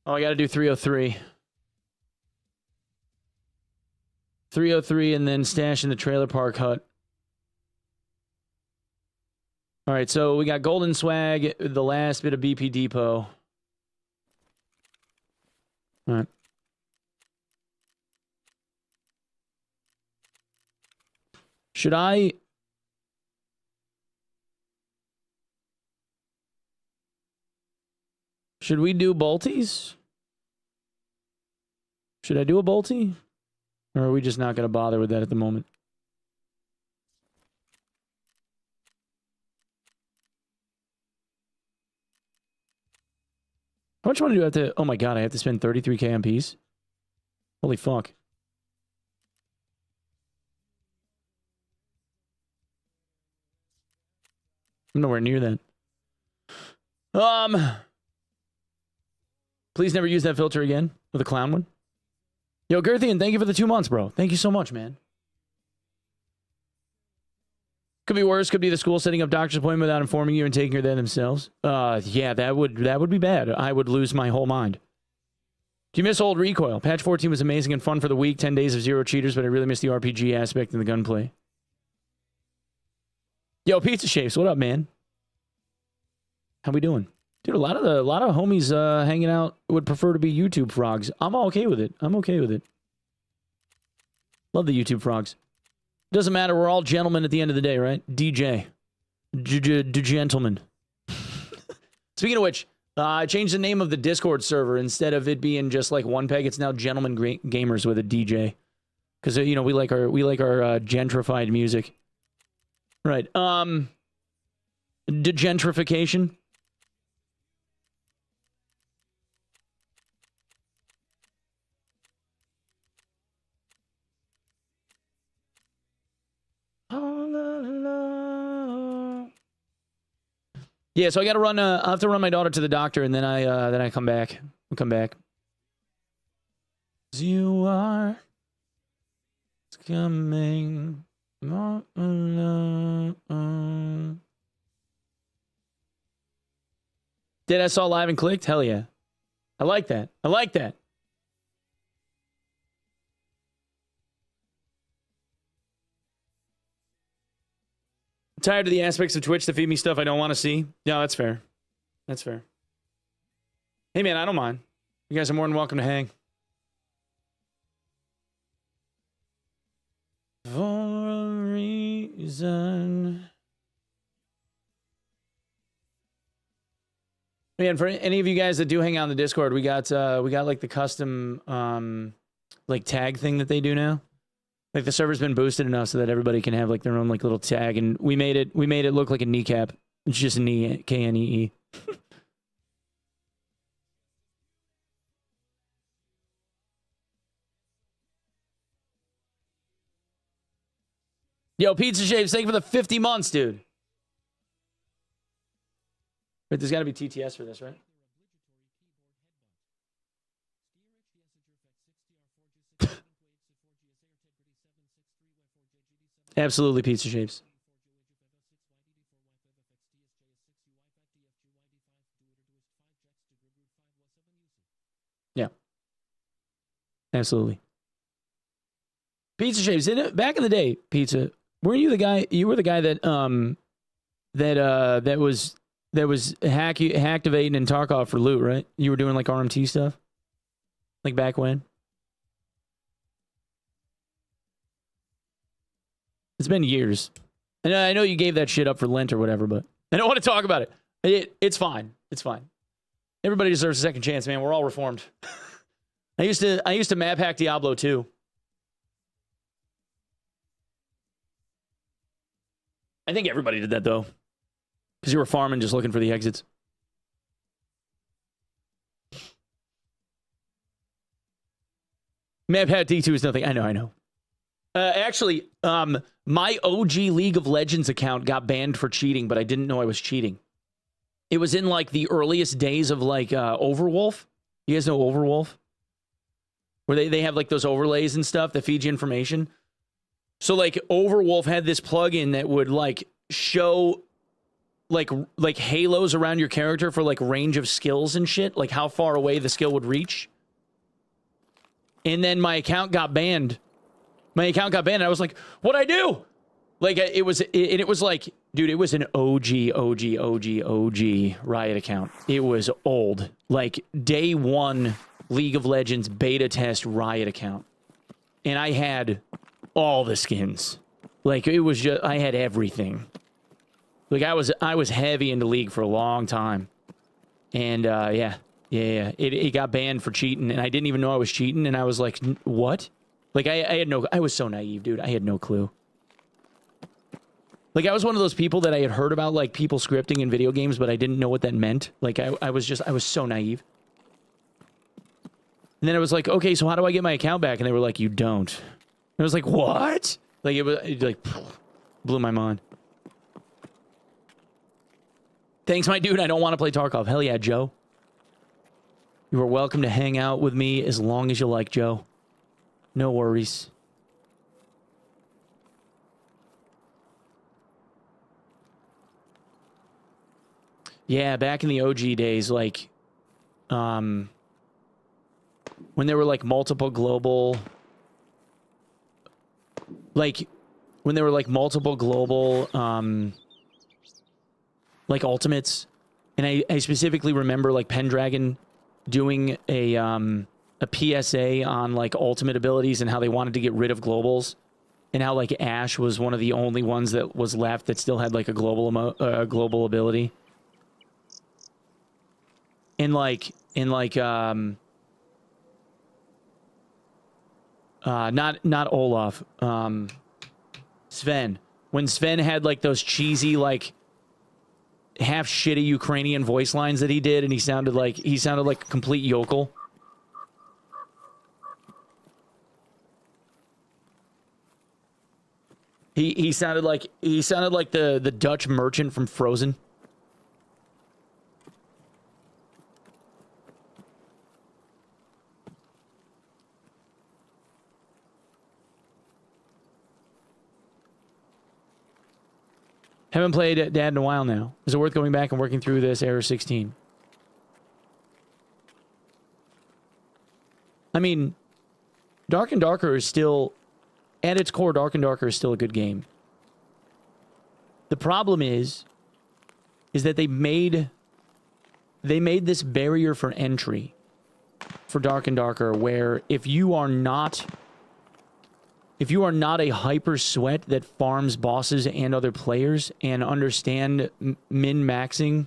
Oh, I got to do 303. 303 and then stash in the trailer park hut. All right, so we got golden swag, the last bit of BP depot. All right. Should we do bolties? Should I do a bolty? Or are we just not going to bother with that at the moment? How much money do I have to... Oh my god, I have to spend 33k on peace? Holy fuck. I'm nowhere near that. Please never use that filter again with a clown one. Yo, Gerthian, thank you for the 2 months, bro. Thank you so much, man. Could be worse. Could be the school setting up doctor's appointment without informing you and taking her there themselves. Yeah, that would be bad. I would lose my whole mind. Do you miss old Recoil? Patch 14 was amazing and fun for the week. 10 days of zero cheaters, but I really miss the RPG aspect and the gunplay. Yo, Pizza Shapes, what up, man? How we doing? Dude, a lot of homies hanging out would prefer to be YouTube frogs. I'm okay with it. I'm okay with it. Love the YouTube frogs. Doesn't matter. We're all gentlemen at the end of the day, right? DJ. Gentlemen. Speaking of which, I changed the name of the Discord server. Instead of it being just like Onepeg, it's now Gentlemen Gamers with a DJ. Because, you know, we like our gentrified music. Right. Degentrification. Yeah, so I got to run. I have to run my daughter to the doctor, and then I come back. I'll come back. You are coming. Did I saw live and clicked? Hell yeah! I like that. I like that. Tired of the aspects of Twitch that feed me stuff I don't want to see. Yeah, that's fair. That's fair. Hey, man, I don't mind. You guys are more than welcome to hang. For a reason. Man, for any of you guys that do hang out on the Discord, we got like the custom like tag thing that they do now. Like the server's been boosted enough so that everybody can have like their own like little tag, and we made it look like a kneecap. It's just a knee, Knee. Yo, Pizza Shaves, thank you for the 50 months, dude. Wait, there's got to be TTS for this, right? Absolutely, Pizza Shapes. Yeah. Absolutely. Pizza Shapes, back in the day, Pizza, were you the guy, were the guy that that was hacktivating in Tarkov for loot, right? You were doing like RMT stuff? Like back when? It's been years. And I know you gave that shit up for Lent or whatever, but I don't want to talk about it. It's fine. It's fine. Everybody deserves a second chance, man. We're all reformed. I used to map hack Diablo 2. I think everybody did that though. Because you were farming just looking for the exits. Map hack D2 is nothing. I know. Actually, my OG League of Legends account got banned for cheating, but I didn't know I was cheating. It was in like the earliest days of like Overwolf. You guys know Overwolf? Where they have like those overlays and stuff that feed you information. So like Overwolf had this plugin that would like show like halos around your character for like range of skills and shit, like how far away the skill would reach. And then my account got banned. And I was like, what'd I do? Like, it was like, dude, it was an OG Riot account. It was old. Like, day one League of Legends beta test Riot account. And I had all the skins. Like, it was just, I had everything. Like, I was heavy into League for a long time. And, yeah. It got banned for cheating, and I didn't even know I was cheating, and I was like, what? Like, I was so naive, dude. I had no clue. Like, I was one of those people that I had heard about, like, people scripting in video games, but I didn't know what that meant. Like, I was so naive. And then I was like, okay, so how do I get my account back? And they were like, you don't. And I was like, what? Like, it like, blew my mind. Thanks, my dude. I don't want to play Tarkov. Hell yeah, Joe. You are welcome to hang out with me as long as you like, Joe. No worries. Yeah, back in the OG days, like, when there were, like, multiple global... Like, when there were, like, multiple global, like, ultimates, And I specifically remember like Pendragon doing a PSA on like ultimate abilities and how they wanted to get rid of globals, and how like Ashe was one of the only ones that was left that still had like a global ability. Not Olaf, Sven. When Sven had like those cheesy like half shitty Ukrainian voice lines that he did, and he sounded like a complete yokel. He sounded like the Dutch merchant from Frozen. Haven't played Dad in a while now. Is it worth going back and working through this Error 16? I mean, Dark and Darker is still, at its core, Dark and Darker is still a good game. The problem is that they made this barrier for entry for Dark and Darker, where if you are not a hyper sweat that farms bosses and other players and understand min-maxing,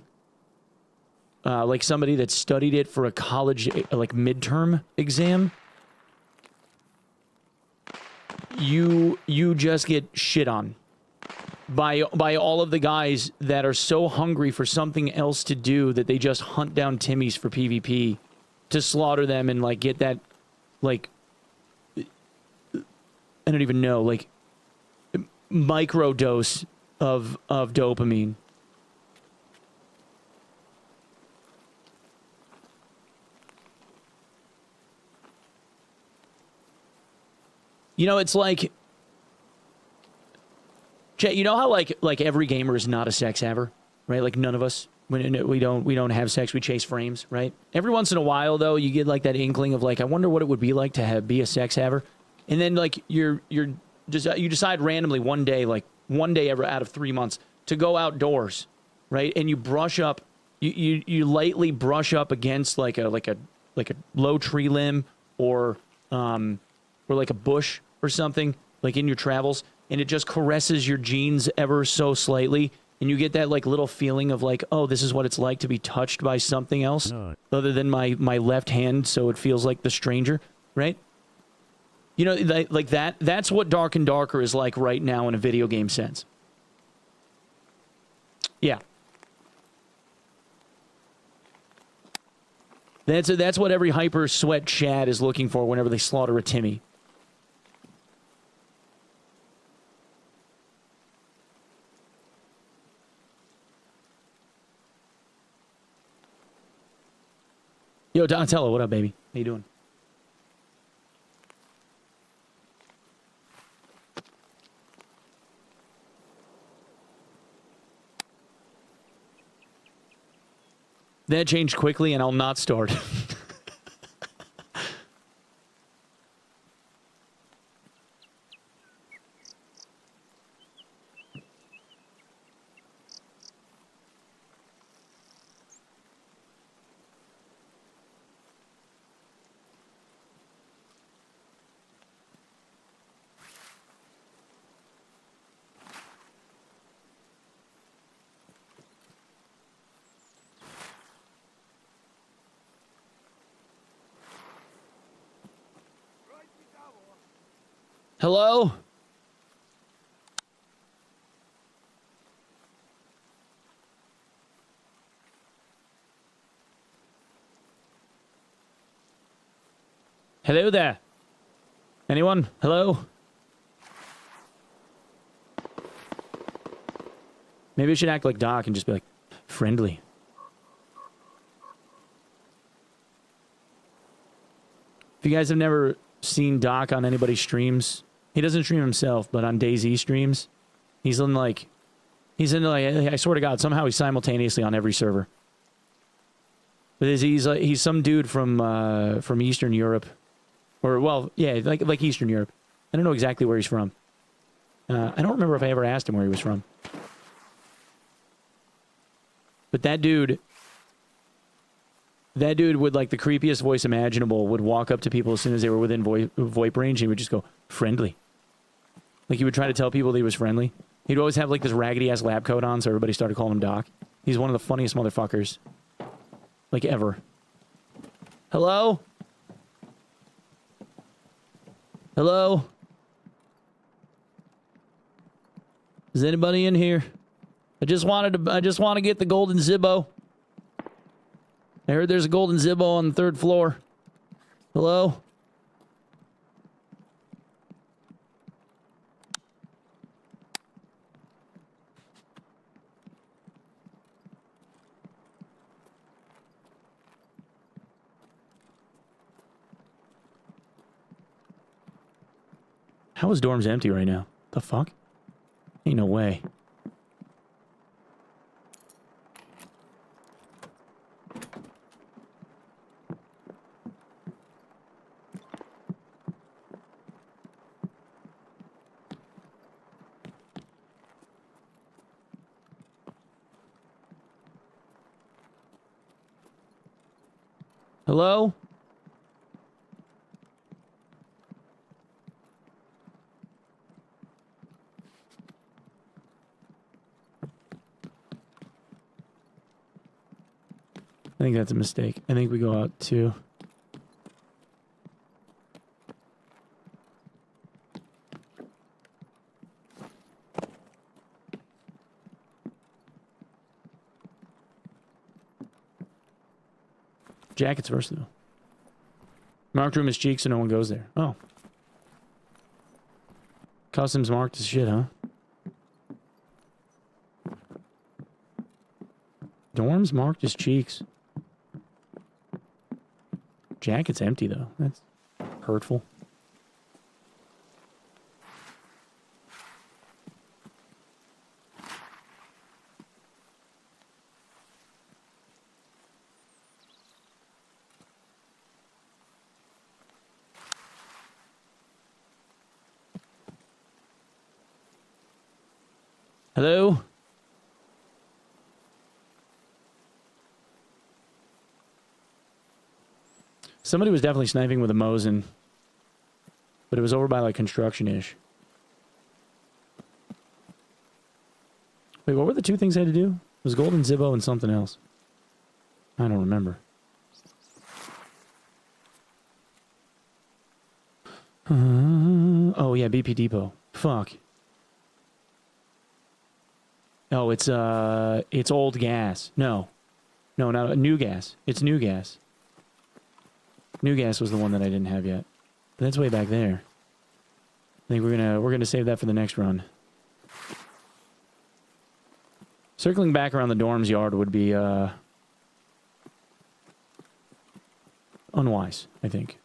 like somebody that studied it for a college like midterm exam, you just get shit on by all of the guys that are so hungry for something else to do that they just hunt down Timmies for PvP to slaughter them and like get that like, I don't even know, like, micro dose of dopamine. You know, it's like, Chet, you know how like every gamer is not a sex haver, right? Like none of us, we don't have sex, we chase frames, right? Every once in a while, though, you get like that inkling of like, I wonder what it would be like to be a sex haver. And then like you decide randomly one day ever out of 3 months to go outdoors, right? And you brush up, you lightly brush up against like a low tree limb or like a bush or something, like in your travels, and it just caresses your jeans ever so slightly, and you get that like little feeling of like, oh, this is what it's like to be touched by something else other than my left hand, so it feels like the stranger, right? You know, like that's what Dark and Darker is like right now in a video game sense. Yeah. That's what every hyper sweat Chad is looking for whenever they slaughter a Timmy. Yo, Donatello, what up, baby? How you doing? That changed quickly, and I'll not start. Hello? Hello there. Anyone? Hello? Maybe I should act like Doc and just be like, friendly. If you guys have never seen Doc on anybody's streams, he doesn't stream himself, but on DayZ streams, he's in like, I swear to God, somehow he's simultaneously on every server. But he's some dude from Eastern Europe, or well, yeah, like Eastern Europe. I don't know exactly where he's from. I don't remember if I ever asked him where he was from. But that dude That dude with like the creepiest voice imaginable would walk up to people as soon as they were within VoIP range. And he would just go, friendly. Like he would try to tell people that he was friendly. He'd always have like this raggedy ass lab coat on, so everybody started calling him Doc. He's one of the funniest motherfuckers. Like ever. Hello? Hello? Is anybody in here? I just want to get the golden Zibbo. I heard there's a golden Zibbo on the 3rd floor. Hello? How is dorms empty right now? The fuck? Ain't no way. Hello? I think that's a mistake. I think we go out too. Jacket's versatile. Marked room is cheek, so no one goes there. Oh. Costumes marked as shit, huh? Dorms marked as cheeks. Jacket's empty, though. That's hurtful. Hello? Somebody was definitely sniping with a Mosin, but it was over by like construction-ish. Wait, what were the two things I had to do? It was Golden Zibbo and something else. I don't remember. Oh yeah, BP Depot. Fuck. Oh, it's old gas. No, not new gas. It's new gas. New gas was the one that I didn't have yet. But that's way back there. I think we're gonna save that for the next run. Circling back around the dorm's yard would be unwise, I think.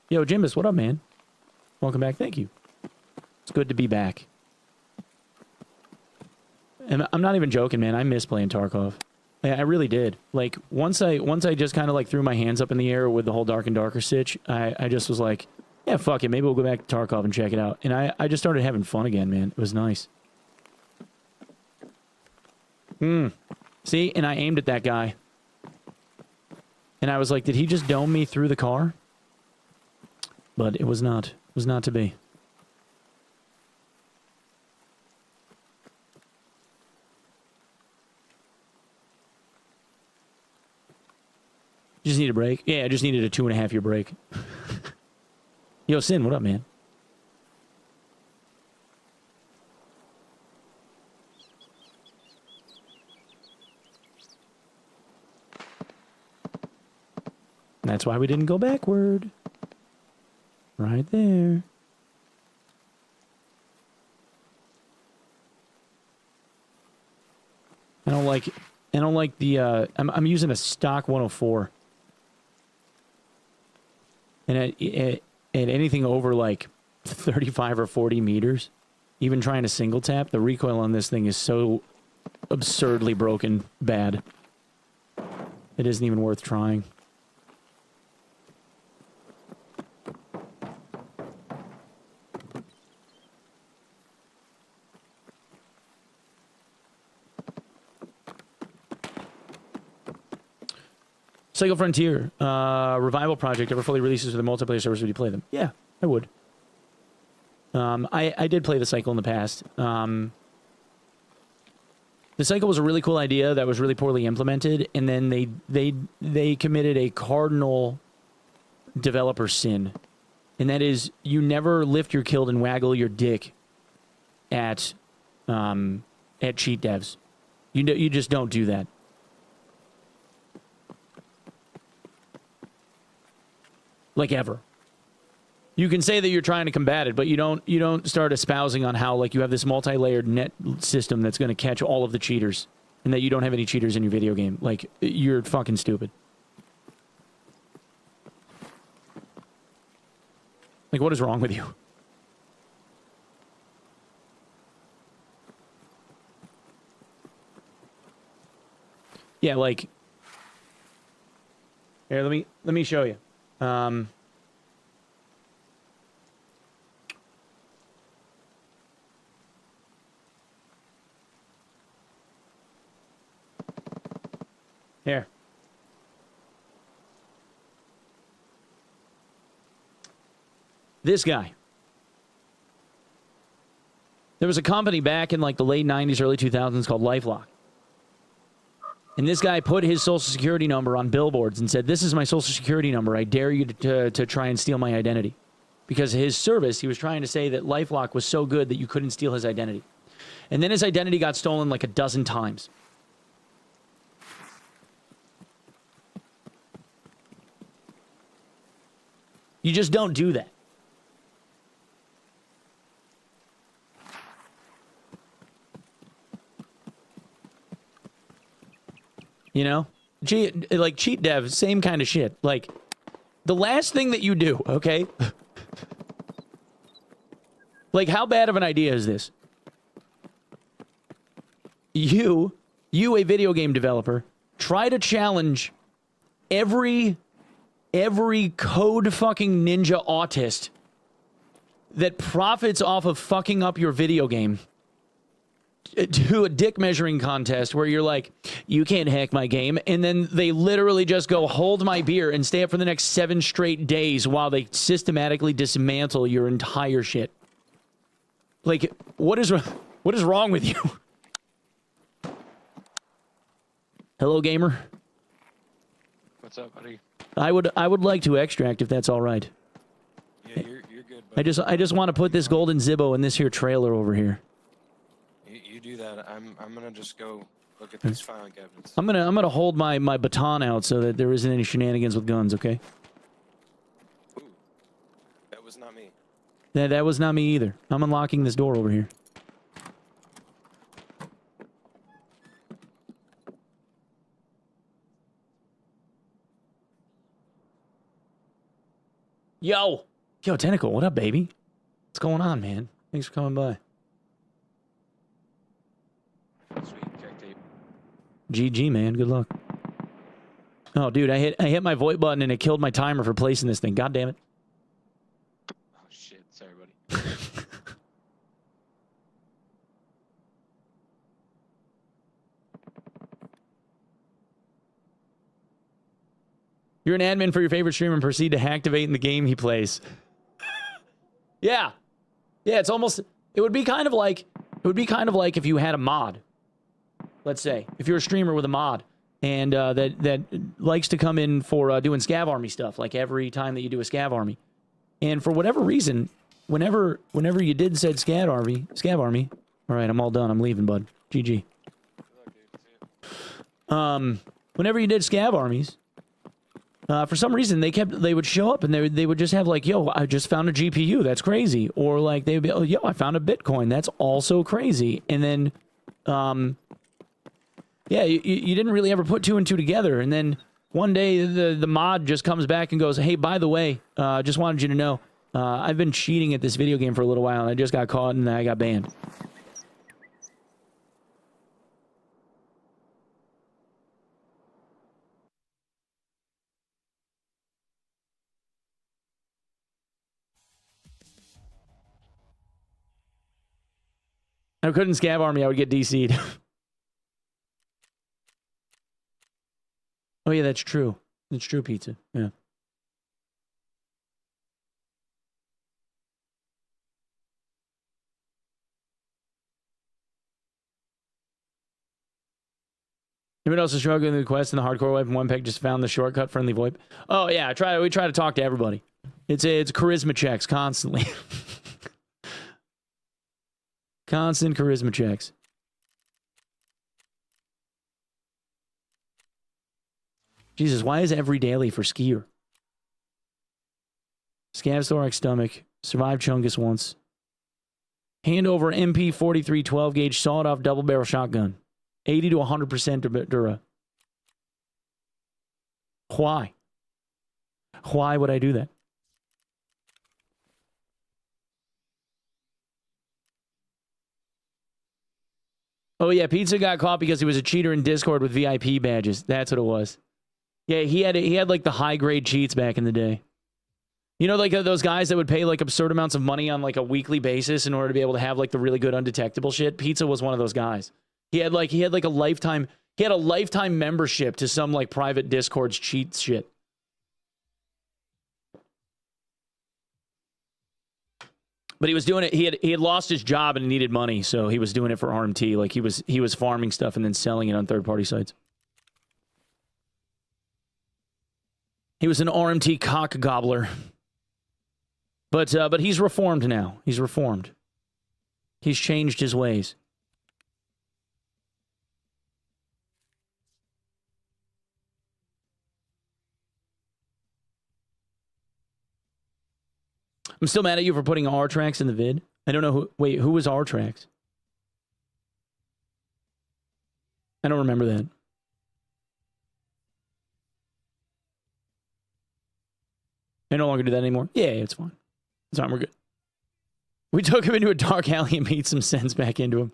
Yo, Jimbus, what up, man? Welcome back. Thank you. It's good to be back. And I'm not even joking, man. I miss playing Tarkov. I really did. Like, once I just kind of like threw my hands up in the air with the whole Dark and Darker stitch, I just was like, yeah, fuck it. Maybe we'll go back to Tarkov and check it out. And I just started having fun again, man. It was nice. See? And I aimed at that guy. And I was like, did he just dome me through the car? But it was not. It was not to be. You just need a break? Yeah, I just needed a 2.5-year break. Yo, Sin, what up, man? That's why we didn't go backward. Right there. I don't like the I'm using a stock 104. And at anything over like 35 or 40 meters, even trying to single tap, the recoil on this thing is so absurdly broken bad. It isn't even worth trying. Cycle Frontier, revival project ever fully releases for the multiplayer servers, would you play them? Yeah, I would. I did play the Cycle in the past. The Cycle was a really cool idea that was really poorly implemented, and then they committed a cardinal developer sin, and that is you never lift your kilt and waggle your dick at cheat devs. You just don't do that. Like ever. You can say that you're trying to combat it, but you don't start espousing on how like you have this multi-layered net system that's going to catch all of the cheaters, and that you don't have any cheaters in your video game. Like, you're fucking stupid. Like, what is wrong with you? Yeah, like, here, let me show you. Here. This guy. There was a company back in like the late 90s, early 2000s called LifeLock. And this guy put his social security number on billboards and said, "This is my social security number. I dare you to try and steal my identity." Because his service, he was trying to say that LifeLock was so good that you couldn't steal his identity. And then his identity got stolen like a dozen times. You just don't do that. You know? Like cheat dev, same kind of shit. Like, the last thing that you do, okay? Like, how bad of an idea is this? You, a video game developer, try to challenge every code fucking ninja autist that profits off of fucking up your video game to a dick measuring contest where you're like, "You can't hack my game," and then they literally just go, "Hold my beer," and stay up for the next 7 straight days while they systematically dismantle your entire shit. Like, what is wrong with you? Hello, gamer. What's up, buddy? I would like to extract if that's all right. Yeah, you're good. Buddy. I just want to put this golden Zibbo in this here trailer over here. You do that. I'm gonna just go look at these filing cabinets. I'm gonna hold my baton out so that there isn't any shenanigans with guns. Okay. Ooh, that was not me. That was not me either. I'm unlocking this door over here. Yo, Tentacle, what up, baby? What's going on, man? Thanks for coming by. Sweet, check tape. GG, man. Good luck. Oh, dude, I hit my void button and it killed my timer for placing this thing. God damn it. Oh shit, sorry, buddy. You're an admin for your favorite streamer and proceed to hacktivate in the game he plays. Yeah. Yeah, it would be kind of like if you had a mod. Let's say, if you're a streamer with a mod and that likes to come in for doing scav army stuff, like every time that you do a scav army. And for whatever reason, whenever you did said scav army, all right, I'm all done. I'm leaving, bud. GG. Whenever you did scav armies, for some reason, they would show up and they would just have like, "Yo, I just found a GPU. That's crazy." Or like they'd be, "Oh, yo, I found a Bitcoin. That's also crazy." And then, yeah, you didn't really ever put 2 and 2 together. And then one day the mod just comes back and goes, "Hey, by the way, just wanted you to know, I've been cheating at this video game for a little while and I just got caught and I got banned." I couldn't scav army, I would get DC'd. Oh yeah, that's true. It's true pizza. Yeah. Anyone else is struggling with the quest in the hardcore wipe, and Onepeg just found the shortcut friendly VoIP? Oh yeah, we try to talk to everybody. It's charisma checks constantly. Constant charisma checks. Jesus, why is every daily for skier? Scabs thorax stomach. Survived Chungus once. Hand over MP 43 12 gauge sawed off double barrel shotgun. 80 to 100% Dura. Why? Why would I do that? Oh yeah, Pizza got caught because he was a cheater in Discord with VIP badges. That's what it was. Yeah, he had like the high grade cheats back in the day. You know, like those guys that would pay like absurd amounts of money on like a weekly basis in order to be able to have like the really good undetectable shit. Pizza was one of those guys. He had a lifetime membership to some like private Discord's cheat shit. But he was doing it. He had lost his job and he needed money, so he was doing it for RMT. Like he was farming stuff and then selling it on third party sites. He was an RMT cock gobbler. But he's reformed now. He's reformed. He's changed his ways. I'm still mad at you for putting R-Trax in the vid. I don't know who... Wait, who was R-Trax? I don't remember that. I no longer do that anymore. Yeah, it's fine. It's fine, we're good. We took him into a dark alley and made some sense back into him.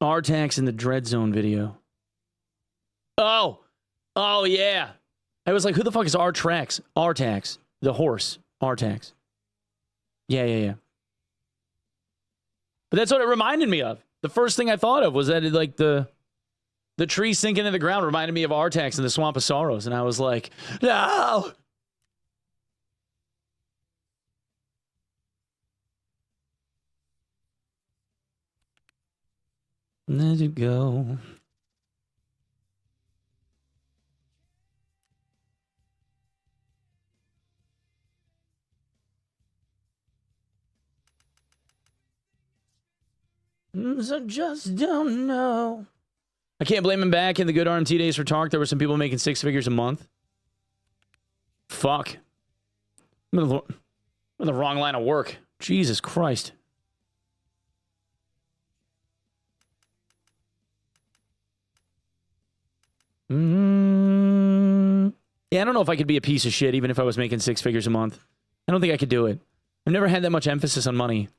R-Tax in the Dread Zone video. Oh! Oh, yeah. I was like, who the fuck is R-Trax? R-Tax. The horse. R-Tax. Yeah. But that's what it reminded me of. The first thing I thought of was that it, like the tree sinking in the ground reminded me of R-Tax in the Swamp of Sorrows. And I was like, no! Let it go. I just don't know. I can't blame him. Back in the good RMT days for Tark, there were some people making 6 figures a month. Fuck. I'm in the wrong line of work. Jesus Christ. Yeah, I don't know if I could be a piece of shit even if I was making 6 figures a month. I don't think I could do it. I've never had that much emphasis on money.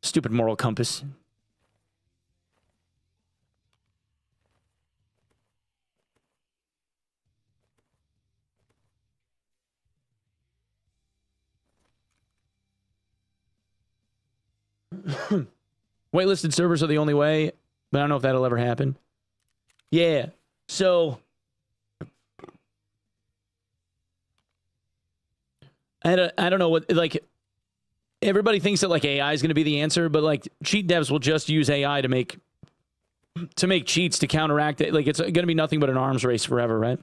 Stupid moral compass. Waitlisted servers are the only way, but I don't know if that'll ever happen. Yeah, so I don't know what, like, everybody thinks that like AI is going to be the answer, but like cheat devs will just use AI to make cheats to counteract it. Like it's going to be nothing but an arms race forever, right?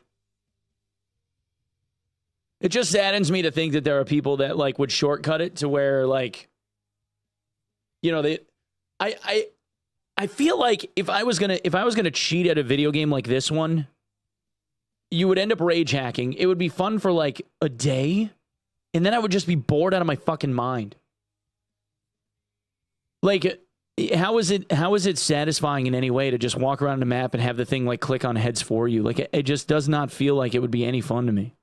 It just saddens me to think that there are people that like would shortcut it to where like, you know, I feel like if I was gonna cheat at a video game like this one, you would end up rage hacking. It would be fun for like a day, and then I would just be bored out of my fucking mind. Like, how is it satisfying in any way to just walk around the map and have the thing like click on heads for you? Like, it just does not feel like it would be any fun to me.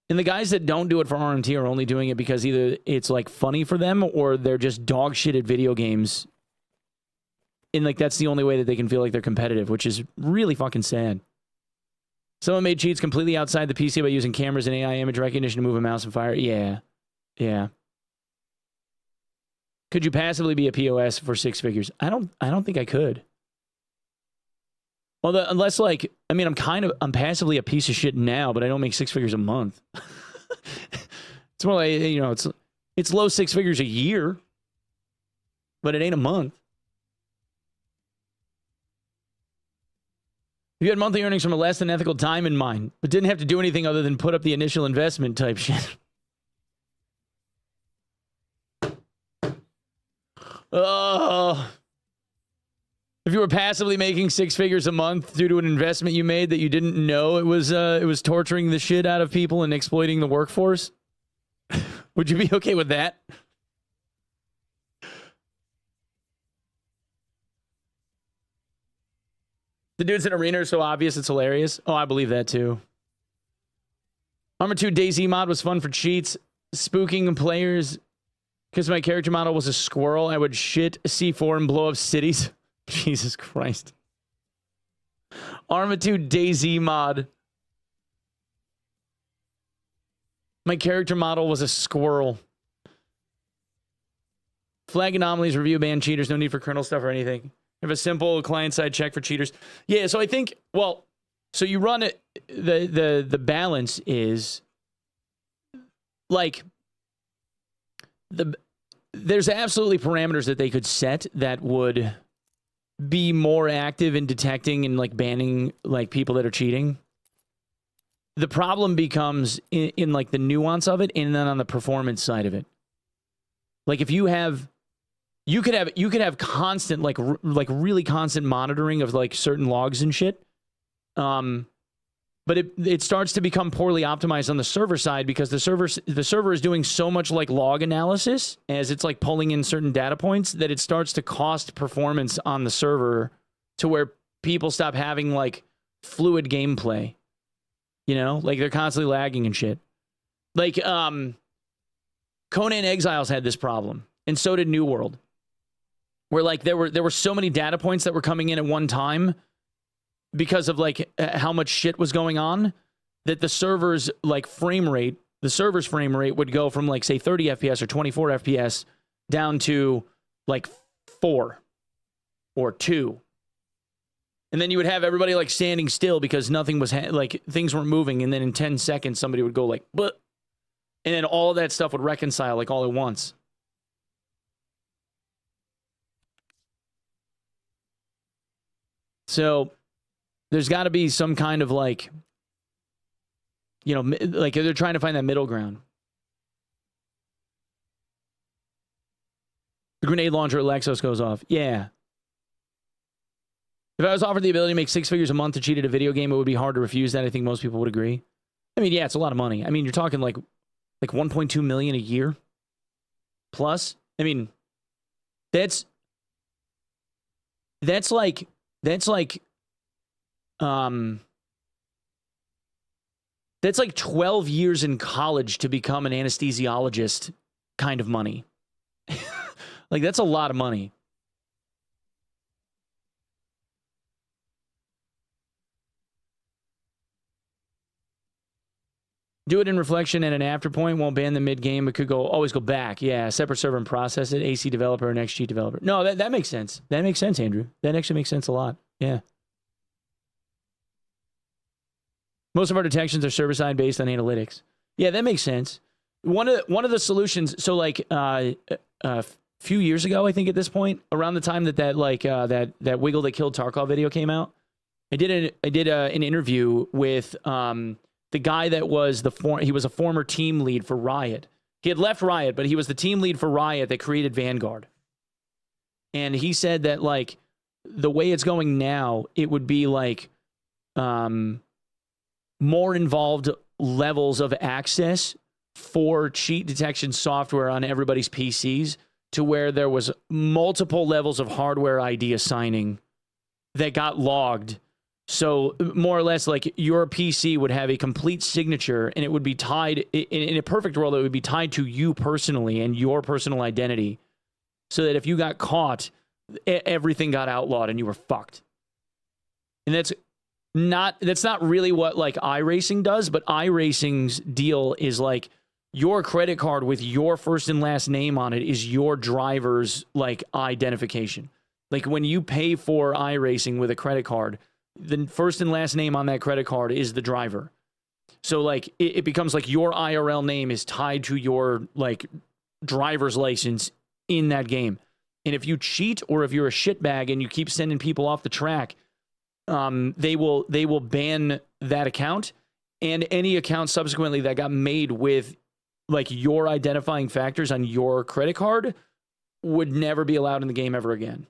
And the guys that don't do it for RMT are only doing it because either it's like funny for them or they're just dog shit at video games. And like that's the only way that they can feel like they're competitive, which is really fucking sad. Someone made cheats completely outside the PC by using cameras and AI image recognition to move a mouse and fire. Yeah. Yeah. Could you passively be a POS for 6 figures? I don't think I could. Well, unless like, I mean, I'm passively a piece of shit now, but I don't make 6 figures a month. It's more like, you know, it's low 6 figures a year, but it ain't a month. If you had monthly earnings from a less than ethical diamond mine, but didn't have to do anything other than put up the initial investment type shit. Oh. If you were passively making 6 figures a month due to an investment you made that you didn't know it was torturing the shit out of people and exploiting the workforce, would you be okay with that? The dudes in arena are so obvious it's hilarious. Oh, I believe that too. Armor 2 DayZ mod was fun for cheats, spooking players. Because my character model was a squirrel, I would shit C4 and blow up cities. Jesus Christ. Arma 2 DayZ mod. My character model was a squirrel. Flag anomalies, review ban cheaters, no need for kernel stuff or anything. Have a simple client-side check for cheaters. Yeah, so I think, well, so you run it, the balance is, like, there's absolutely parameters that they could set that would be more active in detecting and, like, banning, like, people that are cheating. The problem becomes in like, the nuance of it and then on the performance side of it. Like, if you have... You could have constant, like really constant monitoring of, like, certain logs and shit. But it starts to become poorly optimized on the server side because the server is doing so much, like, log analysis as it's, like, pulling in certain data points that it starts to cost performance on the server to where people stop having, like, fluid gameplay. You know? Like, they're constantly lagging and shit. Like, Conan Exiles had this problem, and so did New World. Where, like, there were so many data points that were coming in at one time because of, like, how much shit was going on that the server's, like, frame rate would go from, like, say 30 FPS or 24 FPS down to, like, 4 or 2. And then you would have everybody, like, standing still because nothing was like, things weren't moving, and then in 10 seconds somebody would go, like, but, and then all of that stuff would reconcile, like, all at once. So there's got to be some kind of, like, you know, like, they're trying to find that middle ground. The grenade launcher at Lexos goes off. Yeah. If I was offered the ability to make 6 figures a month to cheat at a video game, it would be hard to refuse that. I think most people would agree. I mean, yeah, it's a lot of money. I mean, you're talking like 1.2 million a year plus. I mean, that's like 12 years in college to become an anesthesiologist kind of money. Like, that's a lot of money. Do it in reflection and an after point. Won't ban the mid game. It could always go back. Yeah, separate server and process it. AC developer and XG developer. No, that makes sense. That makes sense, Andrew. That actually makes sense a lot. Yeah. Most of our detections are server side based on analytics. Yeah, that makes sense. One of the solutions. So, like, a few years ago, I think at this point, around the time that Wiggle That Killed Tarkov video came out, I did an interview with the guy that was he was a former team lead for Riot. He had left Riot, but he was the team lead for Riot that created Vanguard. And he said that, like, the way it's going now, it would be like more involved levels of access for cheat detection software on everybody's PCs, to where there was multiple levels of hardware ID assigning that got logged. So more or less, like, your PC would have a complete signature, and it would be tied, in a perfect world, it would be tied to you personally and your personal identity, so that if you got caught, everything got outlawed and you were fucked. And that's not really what like iRacing does, but iRacing's deal is like your credit card with your first and last name on it is your driver's like identification. Like when you pay for iRacing with a credit card, the first and last name on that credit card is the driver. So like it becomes like your IRL name is tied to your like driver's license in that game. And if you cheat or if you're a shitbag and you keep sending people off the track, they will ban that account and any account subsequently that got made with like your identifying factors on your credit card would never be allowed in the game ever again.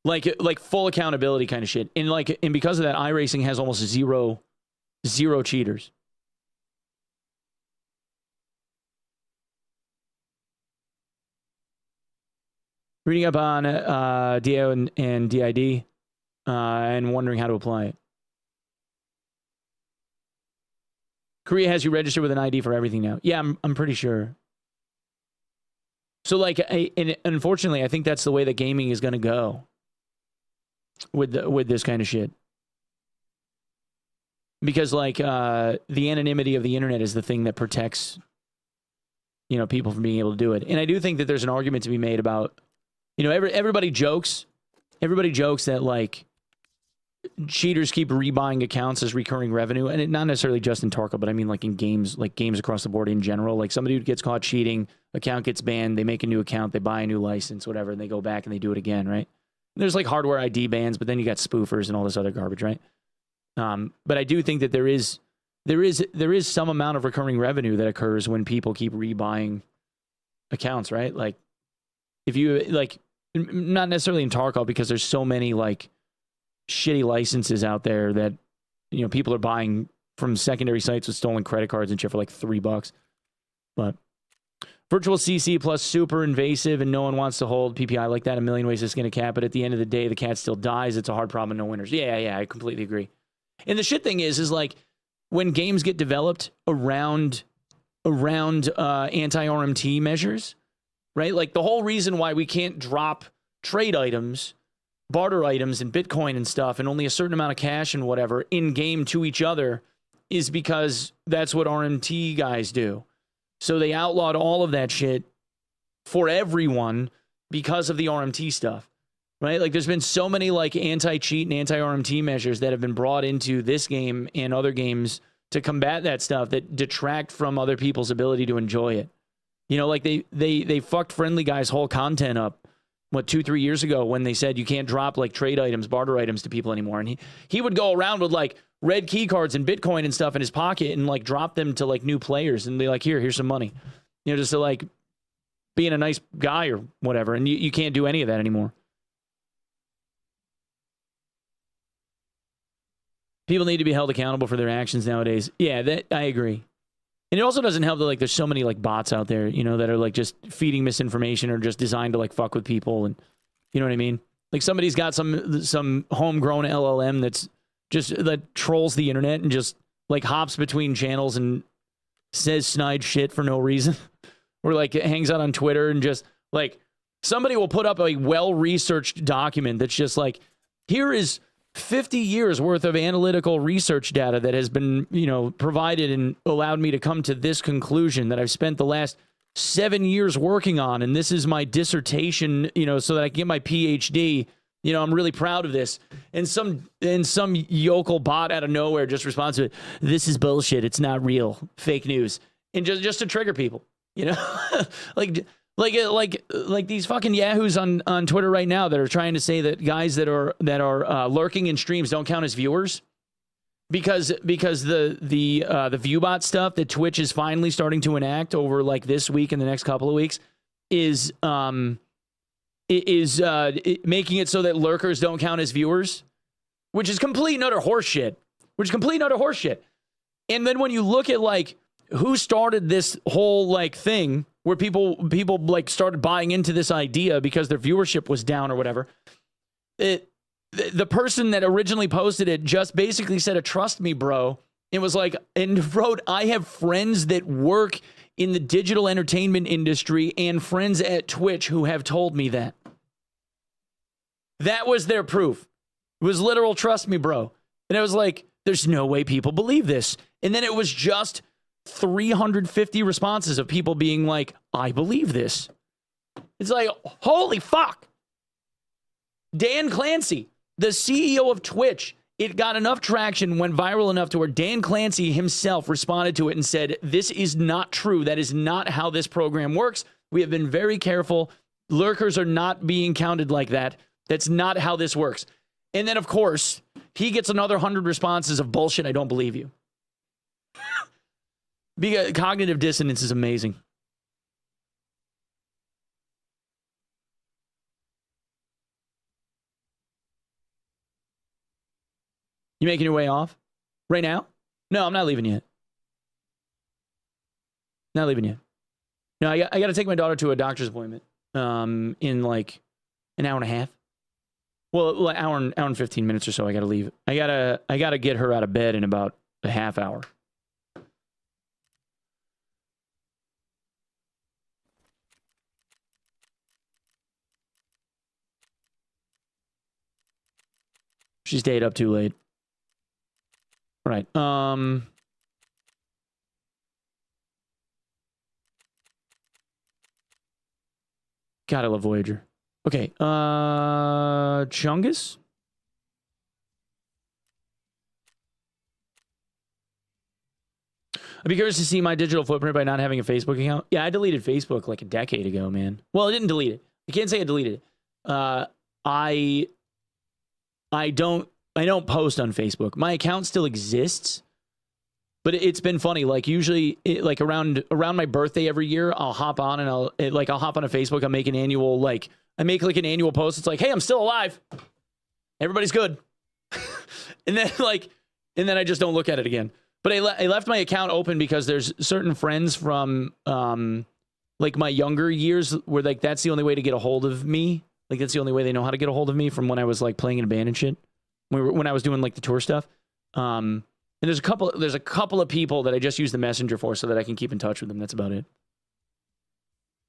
Like full accountability kind of shit. And because of that, iRacing has almost zero cheaters. Reading up on DO and DID and wondering how to apply it. Korea has you register with an ID for everything now. Yeah, I'm pretty sure. So like, and unfortunately, I think that's the way that gaming is going to go with this kind of shit. Because like the anonymity of the internet is the thing that protects, you know, people from being able to do it. And I do think that there's an argument to be made about, you know, everybody jokes that like cheaters keep rebuying accounts as recurring revenue, and not necessarily just in Tarkov, but I mean like in games across the board in general. Like somebody who gets caught cheating, account gets banned, they make a new account, they buy a new license, whatever, and they go back and they do it again, right? And there's like hardware ID bans, but then you got spoofers and all this other garbage, right? But I do think that there is some amount of recurring revenue that occurs when people keep rebuying accounts, right? Like if you like, not necessarily in Tarkov because there's so many like shitty licenses out there that, you know, people are buying from secondary sites with stolen credit cards and shit for like $3. But virtual CC plus super invasive and no one wants to hold PPI like that. A million ways to skin a cat, but at the end of the day, the cat still dies. It's a hard problem and no winners. Yeah, I completely agree. And the shit thing is like when games get developed around anti-RMT measures, right? Like the whole reason why we can't drop trade items, barter items and Bitcoin and stuff and only a certain amount of cash and whatever in game to each other is because that's what RMT guys do. So they outlawed all of that shit for everyone because of the RMT stuff, right? Like there's been so many like anti-cheat and anti-RMT measures that have been brought into this game and other games to combat that stuff that detract from other people's ability to enjoy it. You know, like they fucked Friendly Guy's whole content up, 2-3 years ago when they said you can't drop like trade items, barter items to people anymore. And he would go around with like red key cards and Bitcoin and stuff in his pocket and like drop them to like new players and be like, here's some money, you know, just to like being a nice guy or whatever. And you can't do any of that anymore. People need to be held accountable for their actions nowadays. Yeah, that I agree. And it also doesn't help that like there's so many like bots out there, you know, that are like just feeding misinformation or just designed to like fuck with people, and you know what I mean? Like somebody's got some homegrown LLM that trolls the internet and just like hops between channels and says snide shit for no reason. Or like hangs out on Twitter and just like somebody will put up a well-researched document that's just like, here is 50 years worth of analytical research data that has been, you know, provided and allowed me to come to this conclusion that I've spent the last 7 years working on. And this is my dissertation, you know, so that I can get my PhD. You know, I'm really proud of this. And some yokel bot out of nowhere just responds to it. This is bullshit. It's not real. Fake news. And just to trigger people, you know, like these fucking yahoos on Twitter right now that are trying to say that guys that are lurking in streams don't count as viewers because the viewbot stuff that Twitch is finally starting to enact over like this week and the next couple of weeks is making it so that lurkers don't count as viewers, which is complete and utter horseshit. And then when you look at like who started this whole like thing where people like started buying into this idea because their viewership was down or whatever, the person that originally posted it just basically said, "Trust me, bro." It was like, and wrote, "I have friends that work in the digital entertainment industry and friends at Twitch who have told me that." That was their proof. It was literal, trust me, bro. And it was like, there's no way people believe this. And then it was just 350 responses of people being like, I believe this. It's like, holy fuck. Dan Clancy, the CEO of Twitch, it got enough traction, went viral enough to where Dan Clancy himself responded to it and said, this is not true. That is not how this program works. We have been very careful. Lurkers are not being counted like that. That's not how this works. And then, of course, he gets another 100 responses of bullshit. I don't believe you. Because cognitive dissonance is amazing. You making your way off right now? No, I'm not leaving yet. Not leaving yet. No, I got to take my daughter to a doctor's appointment in like an hour and a half. Well, an hour and 15 minutes or so. I got to leave. I gotta get her out of bed in about a half hour. She stayed up too late. Right. God, I love Voyager. Okay. Chungus? I'd be curious to see my digital footprint by not having a Facebook account. Yeah, I deleted Facebook like a decade ago, man. Well, I didn't delete it. I can't say I deleted it. I don't post on Facebook. My account still exists, but it's been funny. Like usually, like around my birthday every year, I'll hop on and I'll hop on a Facebook. I'll make an annual I make like an annual post. It's like, hey, I'm still alive. Everybody's good. and then I just don't look at it again. But I left my account open because there's certain friends from like my younger years where like that's the only way to get a hold of me. Like that's the only way they know how to get a hold of me from when I was like playing in a band and shit. When I was doing like the tour stuff. And there's a couple of people that I just use the messenger for so that I can keep in touch with them. That's about it.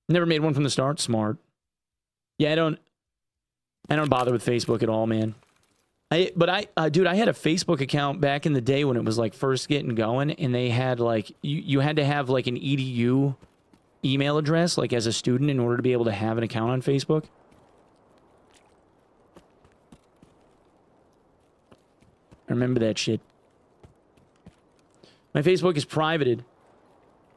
Never made one from the start. Smart. Yeah, I don't bother with Facebook at all, man. Dude, I had a Facebook account back in the day when it was like first getting going, and they had like you had to have like an EDU email address like as a student in order to be able to have an account on Facebook. I remember that shit. My Facebook is privated.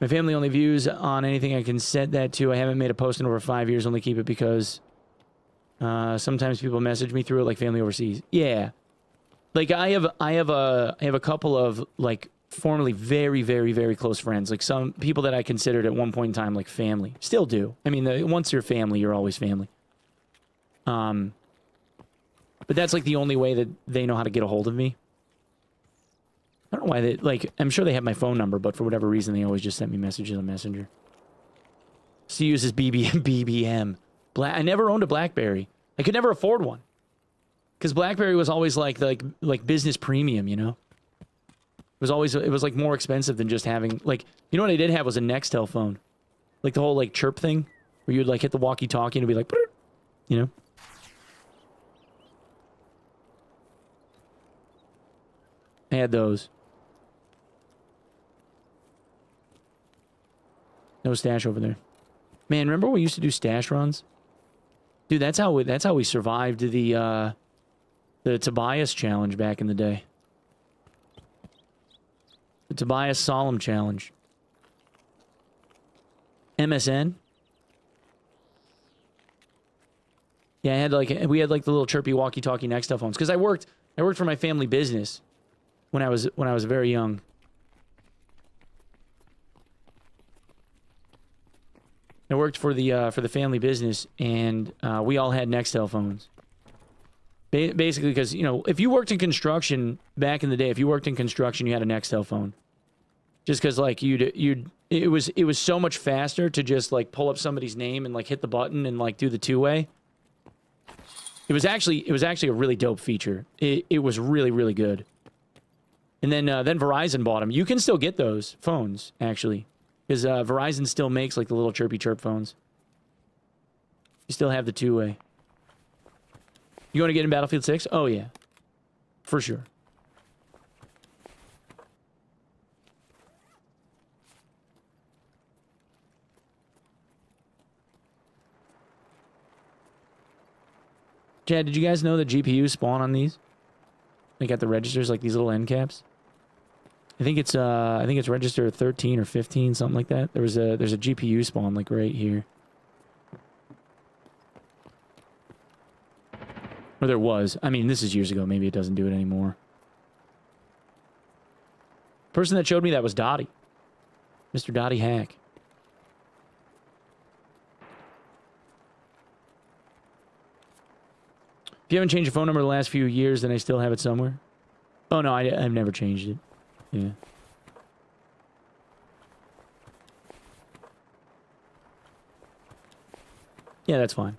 My family only views on anything I can set that to. I haven't made a post in over 5 years. Only keep it because sometimes people message me through it, like family overseas. Yeah, like I have a couple of like formerly very, very, very close friends. Like some people that I considered at one point in time like family. Still do. I mean, once you're family, you're always family. But that's like the only way that they know how to get a hold of me. I don't know why they, like, I'm sure they have my phone number, but for whatever reason, they always just send me messages on Messenger. She uses BBM. I never owned a BlackBerry. I could never afford one. Because BlackBerry was always like business premium, you know? It was like more expensive than just having, like, you know what I did have was a Nextel phone. Like the whole like chirp thing, where you'd like hit the walkie-talkie and it'd be like, you know? I had those. No stash over there. Man, remember when we used to do stash runs? Dude, that's how we survived the Tobias challenge back in the day. The Tobias Solemn challenge. MSN. Yeah, we had like the little chirpy walkie-talkie Nextel phones because I worked for my family business when I was very young. I worked for the family business, and we all had Nextel phones. Basically, because you know, if you worked in construction back in the day, if you worked in construction, you had a Nextel phone. Just because like it was so much faster to just like pull up somebody's name and like hit the button and like do the two-way. It was actually a really dope feature. It was really, really good. And then Verizon bought them. You can still get those phones actually. Because Verizon still makes like the little chirpy chirp phones. You still have the two-way. You want to get in Battlefield 6? Oh, yeah. For sure. Chad, did you guys know that GPUs spawn on these? Like at the registers, like these little end caps? I think it's register 13 or 15, something like that. There's a GPU spawn like right here. Or there was. I mean, this is years ago. Maybe it doesn't do it anymore. Person that showed me that was Dottie. Mr. Dottie Hack. If you haven't changed your phone number the last few years, then I still have it somewhere. Oh, no, I've never changed it. Yeah. Yeah, that's fine.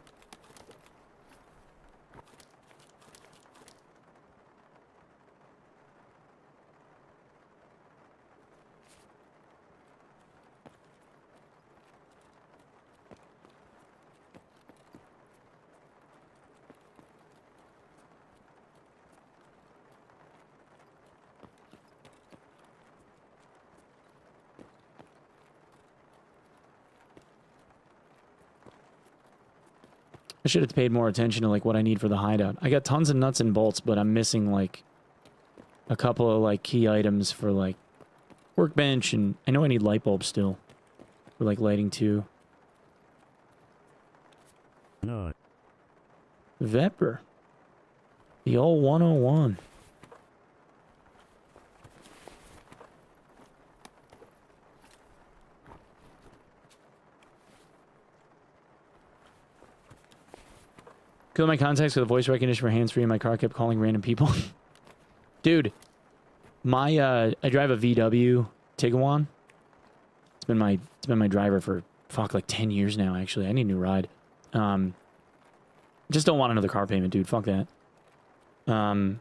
I should have paid more attention to like what I need for the hideout. I got tons of nuts and bolts, but I'm missing like a couple of like key items for like workbench, and I know I need light bulbs still for like lighting too. No. Vepper. The old 101. Kill my contacts with voice recognition for hands-free, and my car kept calling random people. Dude, my I drive a VW Tiguan. It's been my driver for fuck like 10 years now. Actually, I need a new ride. Just don't want another car payment, dude. Fuck that. But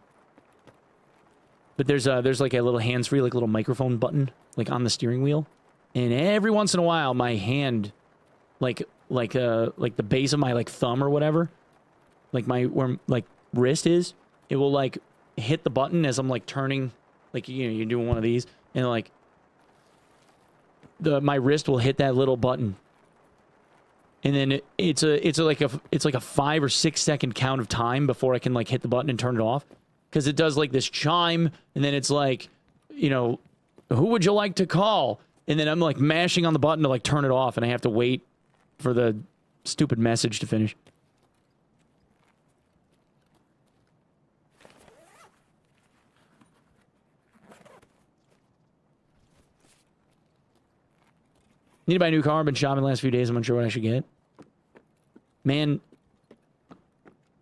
there's like a little hands-free, like little microphone button, like on the steering wheel, and every once in a while, my hand, like the base of my like thumb or whatever, like where like wrist is, it will like hit the button as I'm like turning, like you're doing one of these, and like my wrist will hit that little button. And then it's like a 5 or 6 second count of time before I can like hit the button and turn it off, because it does like this chime, and then it's like, who would you like to call? And then I'm like mashing on the button to like turn it off, and I have to wait for the stupid message to finish. Need to buy a new car. I've been shopping the last few days. I'm unsure what I should get. Man,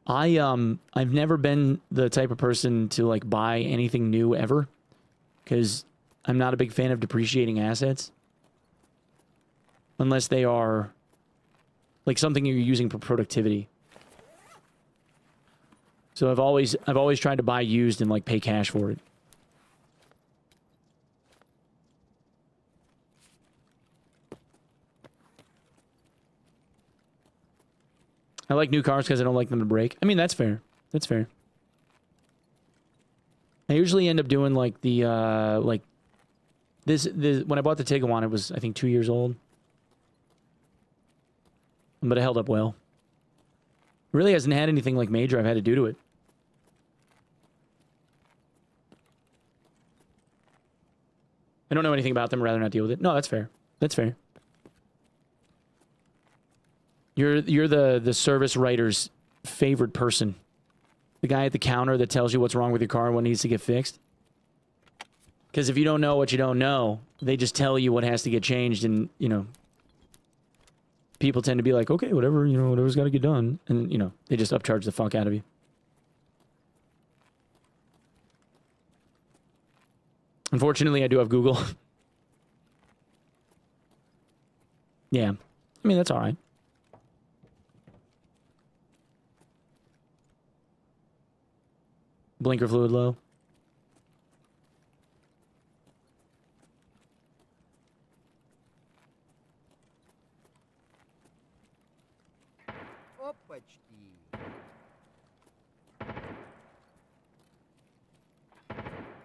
I've never been the type of person to like buy anything new ever, because I'm not a big fan of depreciating assets unless they are like something you're using for productivity. So I've always tried to buy used and like pay cash for it. I like new cars because I don't like them to break. I mean, that's fair. That's fair. I usually end up doing like the like this when I bought the Tiguan, it was I think 2 years old, but it held up well. It really hasn't had anything like major I've had to do to it. I don't know anything about them. I'd rather not deal with it. No, that's fair. That's fair. You're the service writer's favorite person. The guy at the counter that tells you what's wrong with your car and what needs to get fixed. Because if you don't know what you don't know, they just tell you what has to get changed, and, people tend to be like, okay, whatever, whatever's got to get done. And, they just upcharge the fuck out of you. Unfortunately, I do have Google. Yeah. I mean, that's all right. Blinker fluid low.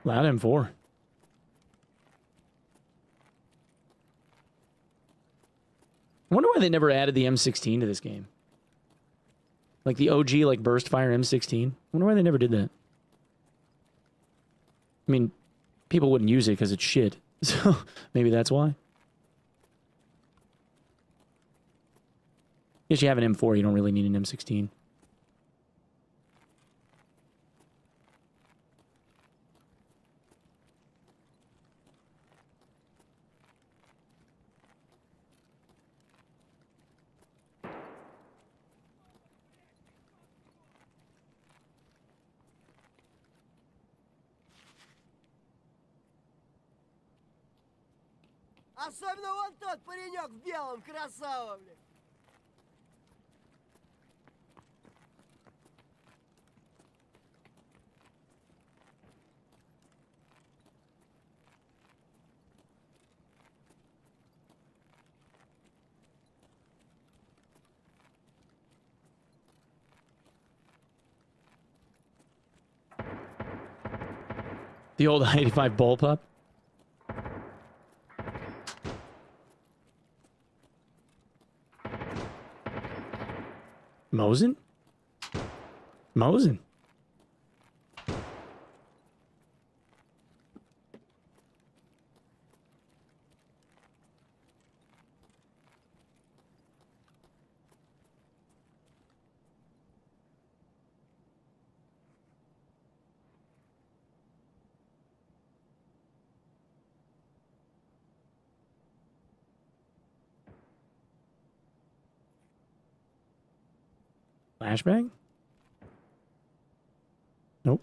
Loud M4. I wonder why they never added the M16 to this game. Like the OG, like burst fire M16. I wonder why they never did that. I mean, people wouldn't use it because it's shit. So maybe that's why. Guess you have an M4, you don't really need an M16. Особенно вон тот паренек в белом, красава, блин. The old 85 bullpup. Mosin? Mosin. Flashbang? Nope.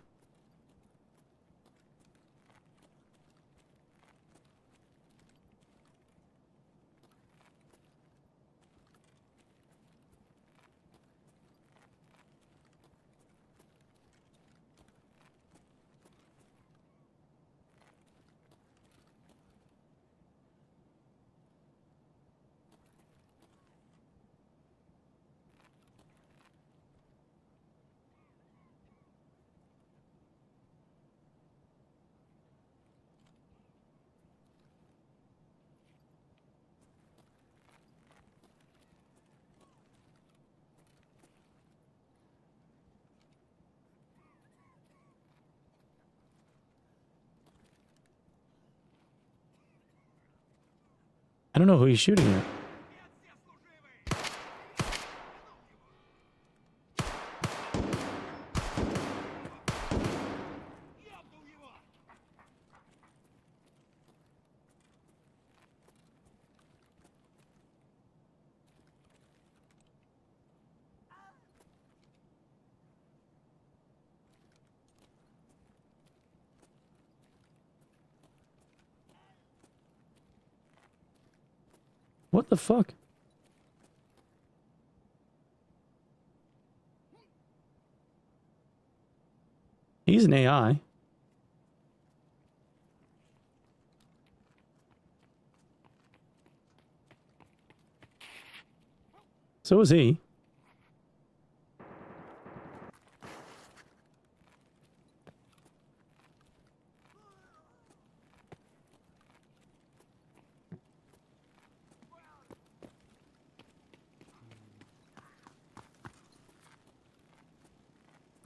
I don't know who he's shooting at. What the fuck? He's an AI. So is he.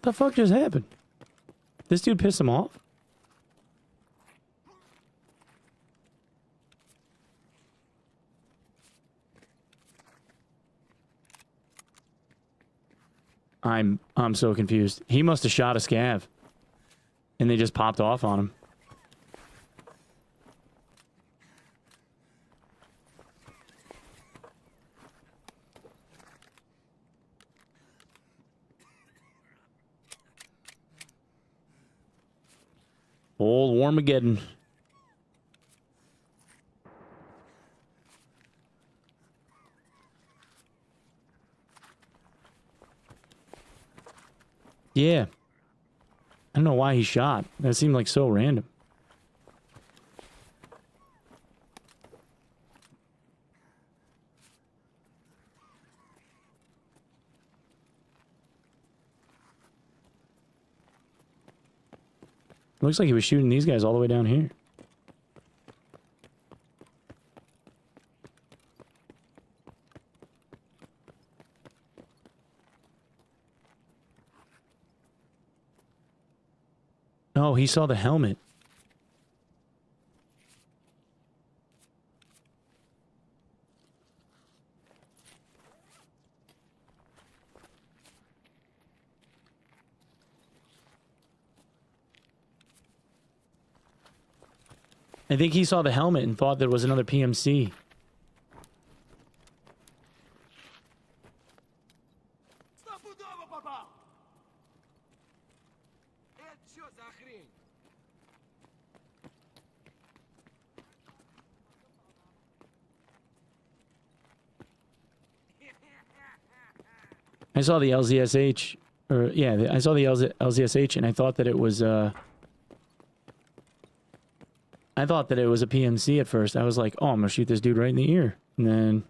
The fuck just happened? This dude pissed him off? I'm so confused. He must have shot a scav. And they just popped off on him. Old Warmageddon. Yeah. I don't know why he shot. That seemed like so random. Looks like he was shooting these guys all the way down here. Oh, he saw the helmet. I think he saw the helmet and thought there was another PMC. I saw the LZSH, or yeah, I saw the LZSH, and I thought that it was I thought that it was a PMC at first. I was like, oh, I'm gonna shoot this dude right in the ear. And then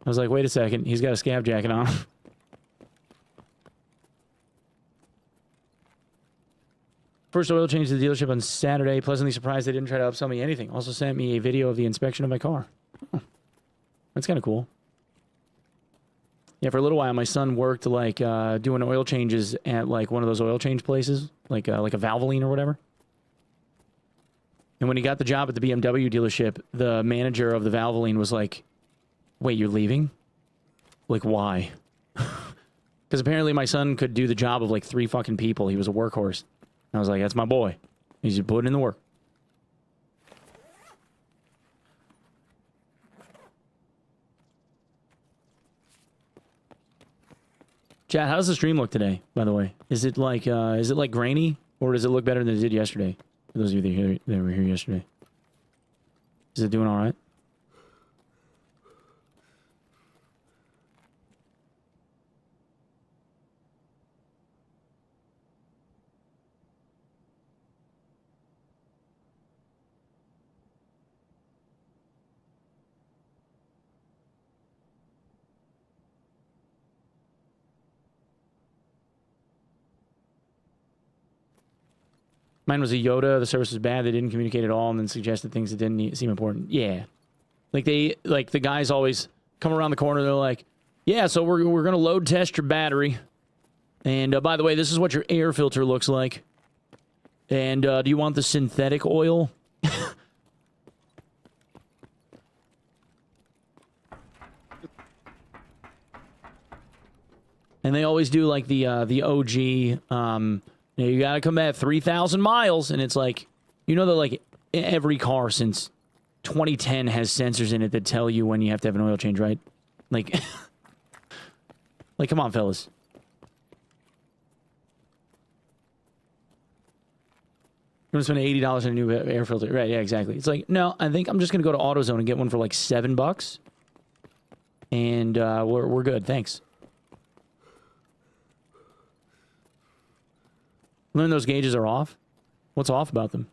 I was like, wait a second, he's got a scav jacket on. First oil change to the dealership on Saturday. Pleasantly surprised they didn't try to upsell me anything. Also sent me a video of the inspection of my car. Oh, that's kind of cool. Yeah, for a little while, my son worked like doing oil changes at like one of those oil change places, like a Valvoline or whatever. And when he got the job at the BMW dealership, the manager of the Valvoline was like, wait, you're leaving? Like, why? Because apparently my son could do the job of like 3 fucking people. He was a workhorse. And I was like, that's my boy. He's just putting in the work. Chat, how does the stream look today, by the way? Is it like grainy? Or does it look better than it did yesterday? For those of you that were here yesterday. Is it doing all right? Mine was a Yoda. The service was bad. They didn't communicate at all and then suggested things that didn't seem important. Yeah. Like the guys always come around the corner. They're like, yeah, so we're going to load test your battery. And by the way, this is what your air filter looks like. And do you want the synthetic oil? And they always do like the OG, you gotta come back 3,000 miles, and it's like, you know that like every car since 2010 has sensors in it that tell you when you have to have an oil change, right? Like, like come on, fellas. I'm gonna spend $80 on a new air filter, right? Yeah, exactly. It's like, no, I think I'm just gonna go to AutoZone and get one for like $7, and we're good. Thanks. Learn those gauges are off? What's off about them?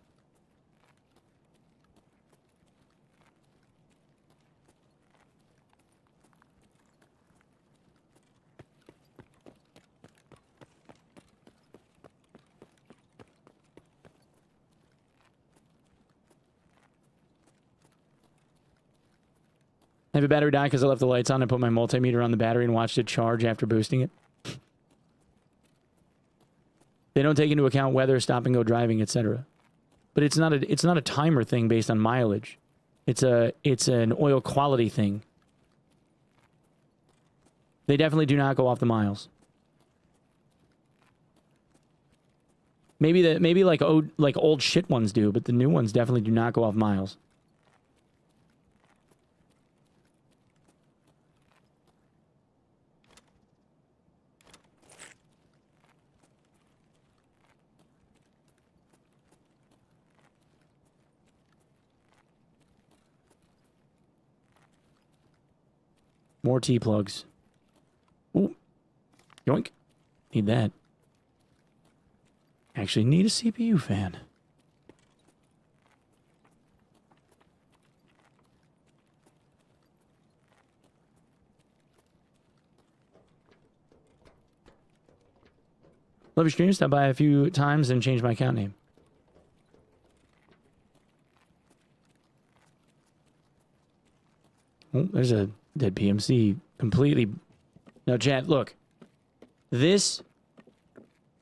Have a battery die because I left the lights on and put my multimeter on the battery and watched it charge after boosting it. They don't take into account weather, stop and go driving, etc. But it's not a timer thing based on mileage. It's an oil quality thing. They definitely do not go off the miles. Maybe like old shit ones do, but the new ones definitely do not go off miles. More T-plugs. Ooh. Yoink. Need that. Actually need a CPU fan. Love your stream. Stop by a few times and change my account name. Oh, there's a dead PMC. Completely. Now, chat, look. This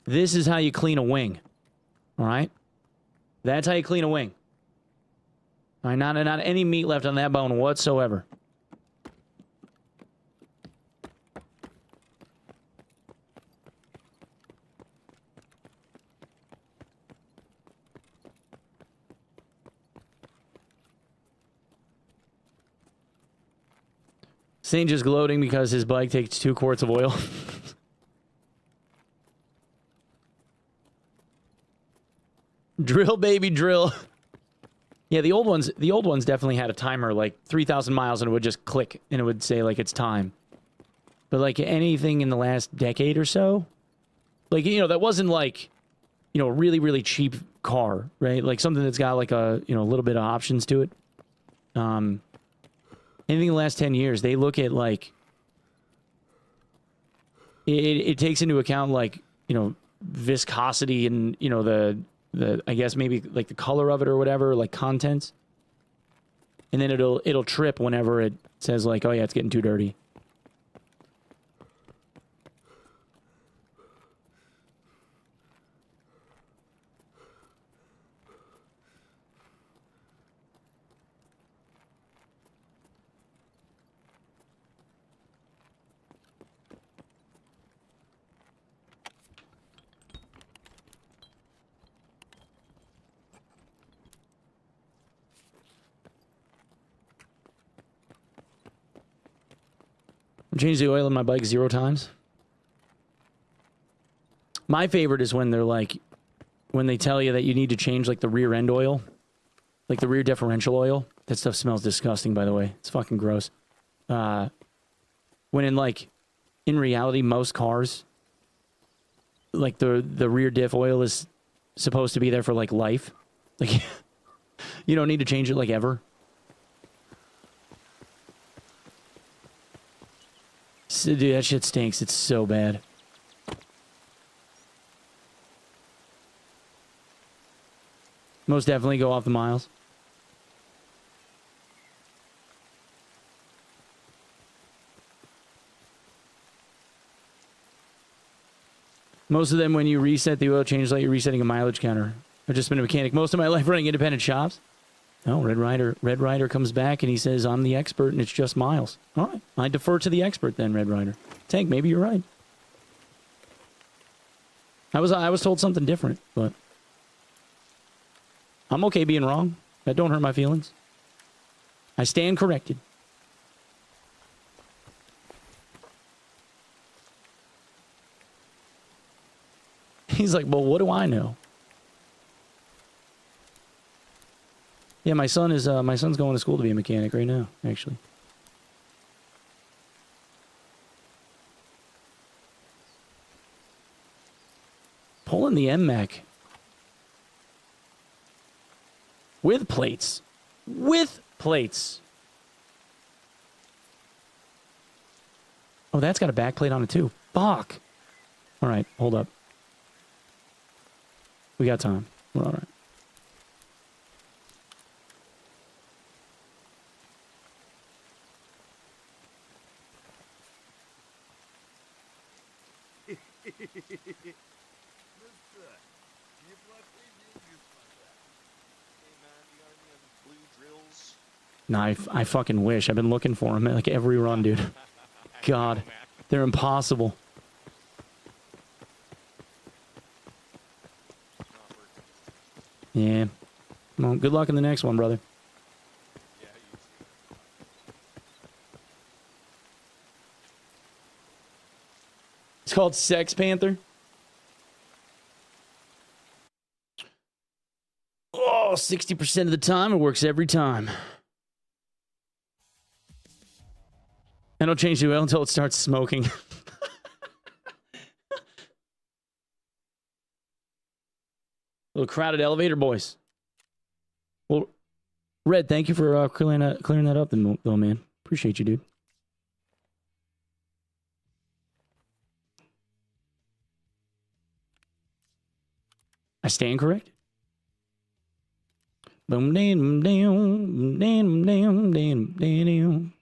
is how you clean a wing. All right? That's how you clean a wing. All right, not any meat left on that bone whatsoever. Saint just gloating because his bike takes 2 quarts of oil. Drill, baby, drill. Yeah, the old ones definitely had a timer, like 3,000 miles, and it would just click, and it would say, like, it's time. But, like, anything in the last decade or so, like, you know, that wasn't, like, you know, a really, really cheap car, right? Like, something that's got, like, a, you know, a little bit of options to it. Anything in the last 10 years, they look at, like, it takes into account, like, you know, viscosity and, you know, the I guess maybe, like, the color of it or whatever, like, contents. And then it'll trip whenever it says, like, oh, yeah, it's getting too dirty. Change the oil in my bike 0 times. My favorite is when they're like, when they tell you that you need to change like the rear end oil, like the rear differential oil. That stuff smells disgusting, by the way. It's fucking gross. When in reality, most cars, like the rear diff oil is supposed to be there for like life. Like, you don't need to change it like ever. Dude, that shit stinks. It's so bad. Most definitely go off the miles. Most of them, when you reset the oil change, like you're resetting a mileage counter. I've just been a mechanic most of my life running independent shops. No, Red Rider comes back and he says, I'm the expert and it's just miles. All right. I defer to the expert then, Red Rider. Tank, maybe you're right. I was told something different, but I'm okay being wrong. That don't hurt my feelings. I stand corrected. He's like, well, what do I know? Yeah, my son's going to school to be a mechanic right now, actually. Pulling the M-Mac. With plates. With plates. Oh, that's got a back plate on it too. Fuck. All right, hold up. We got time. We're all right. Nah, I fucking wish. I've been looking for them like every run, dude. God, they're impossible. Yeah. Well, good luck in the next one, brother. It's called Sex Panther. Oh, 60% of the time, it works every time. I don't change the oil until it starts smoking. Little crowded elevator, boys. Well, Red, thank you for clearing that up, though, man. Appreciate you, dude. I stand correct. Boom, damn, damn, damn, damn, damn, damn.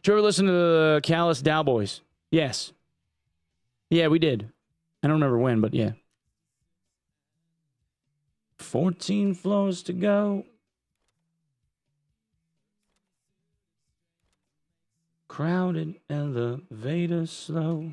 Did you ever listen to the Callous Dowboys? Yes. Yeah, we did. I don't remember when, but yeah. 14 floors to go. Crowded elevator slow.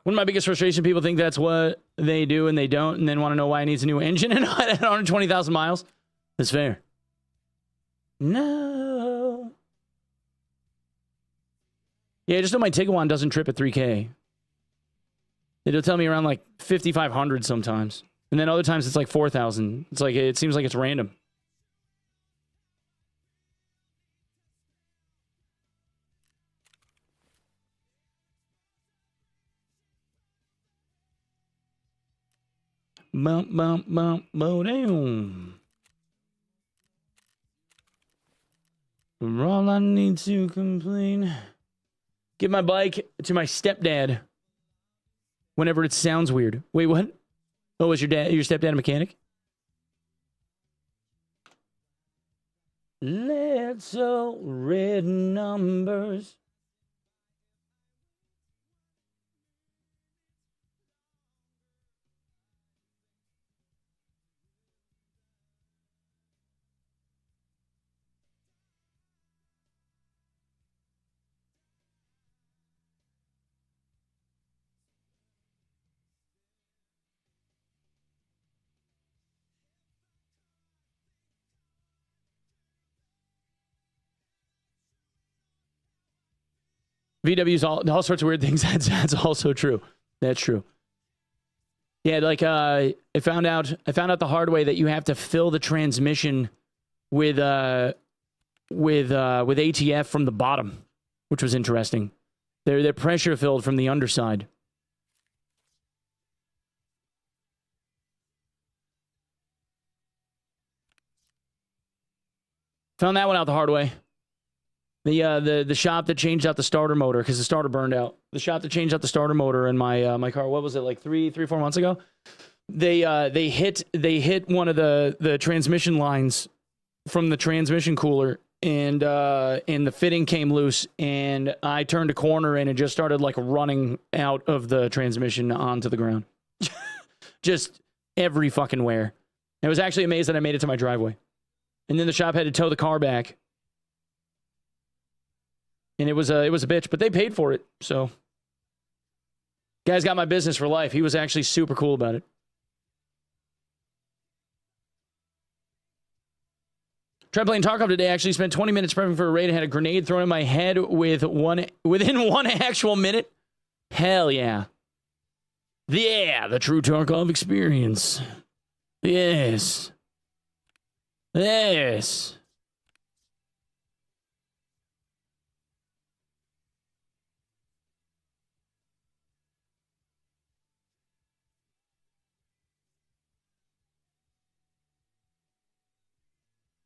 One of my biggest frustrations, people think that's what they do and they don't, and then want to know why it needs a new engine and at 120,000 miles. That's fair. No. Yeah, just know my Tiguan doesn't trip at 3K. It'll tell me around like 5,500 sometimes. And then other times it's like 4,000. It's like, it seems like it's random. Bump, bump, bump, bow down. For all I need to complain. Give my bike to my stepdad whenever it sounds weird. Wait, what? Oh, is your stepdad a mechanic? Little red numbers. VW's all sorts of weird things. That's also true. That's true. Yeah, like I found out the hard way that you have to fill the transmission with ATF from the bottom, which was interesting. They're pressure filled from the underside. Found that one out the hard way. The shop that changed out the starter motor because the starter burned out. The shop that changed out the starter motor in my car. What was it, like 3-4 months ago? They hit one of the transmission lines from the transmission cooler, and the fitting came loose. And I turned a corner and it just started like running out of the transmission onto the ground, just every fucking where. I was actually amazed that I made it to my driveway, and then the shop had to tow the car back. And it was a bitch, but they paid for it. So, guy's got my business for life. He was actually super cool about it. Tried playing Tarkov today. Actually spent 20 minutes prepping for a raid and had a grenade thrown in my head within one actual minute. Hell yeah. Yeah, the true Tarkov experience. Yes. Yes.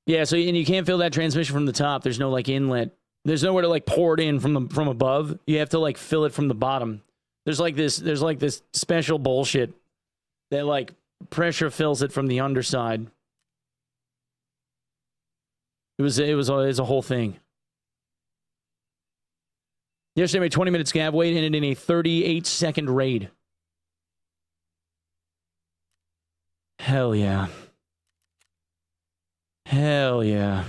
Yeah, so and you can't fill that transmission from the top. There's no like inlet. There's nowhere to like pour it in from above. You have to like fill it from the bottom. There's like this special bullshit that like pressure fills it from the underside. It was a whole thing. Yesterday, my 20-minute scav wait ended in a 38-second raid. Hell yeah. Hell yeah.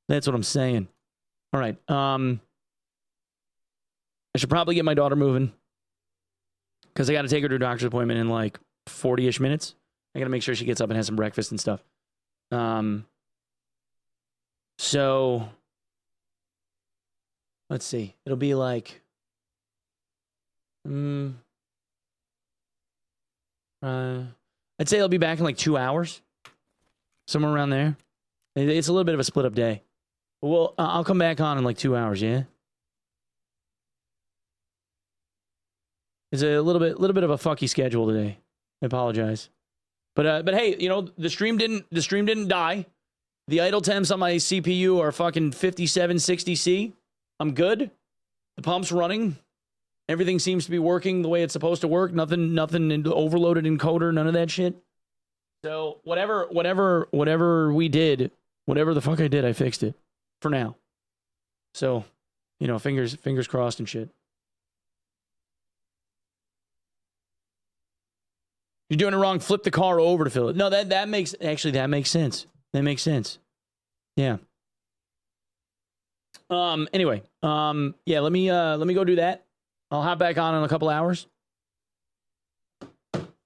That's what I'm saying. All right. I should probably get my daughter moving because I got to take her to a doctor's appointment in like 40-ish minutes. I got to make sure she gets up and has some breakfast and stuff. So let's see. It'll be like I'd say I'll be back in like 2 hours. Somewhere around there. It's a little bit of a split up day. Well, I'll come back on in like 2 hours, yeah? It's a little bit of a fucky schedule today. I apologize. But hey, you know, the stream didn't die. The idle temps on my CPU are fucking 5760C. I'm good. The pump's running. Everything seems to be working the way it's supposed to work. Nothing overloaded encoder, none of that shit. So whatever we did, whatever the fuck I did, I fixed it for now. So, you know, fingers crossed and shit. You're doing it wrong. Flip the car over to fill it. No, that makes sense. That makes sense. Yeah. Anyway, yeah, let me go do that. I'll hop back on in a couple hours.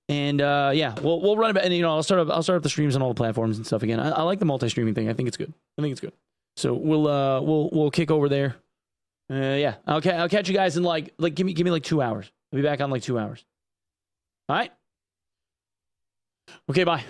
And yeah, we'll run it back, and you know, I'll start up the streams on all the platforms and stuff again. I like the multi-streaming thing. I think it's good. So we'll kick over there. Yeah, I'll catch you guys in like give me like 2 hours. I'll be back on like 2 hours. All right. Okay, bye.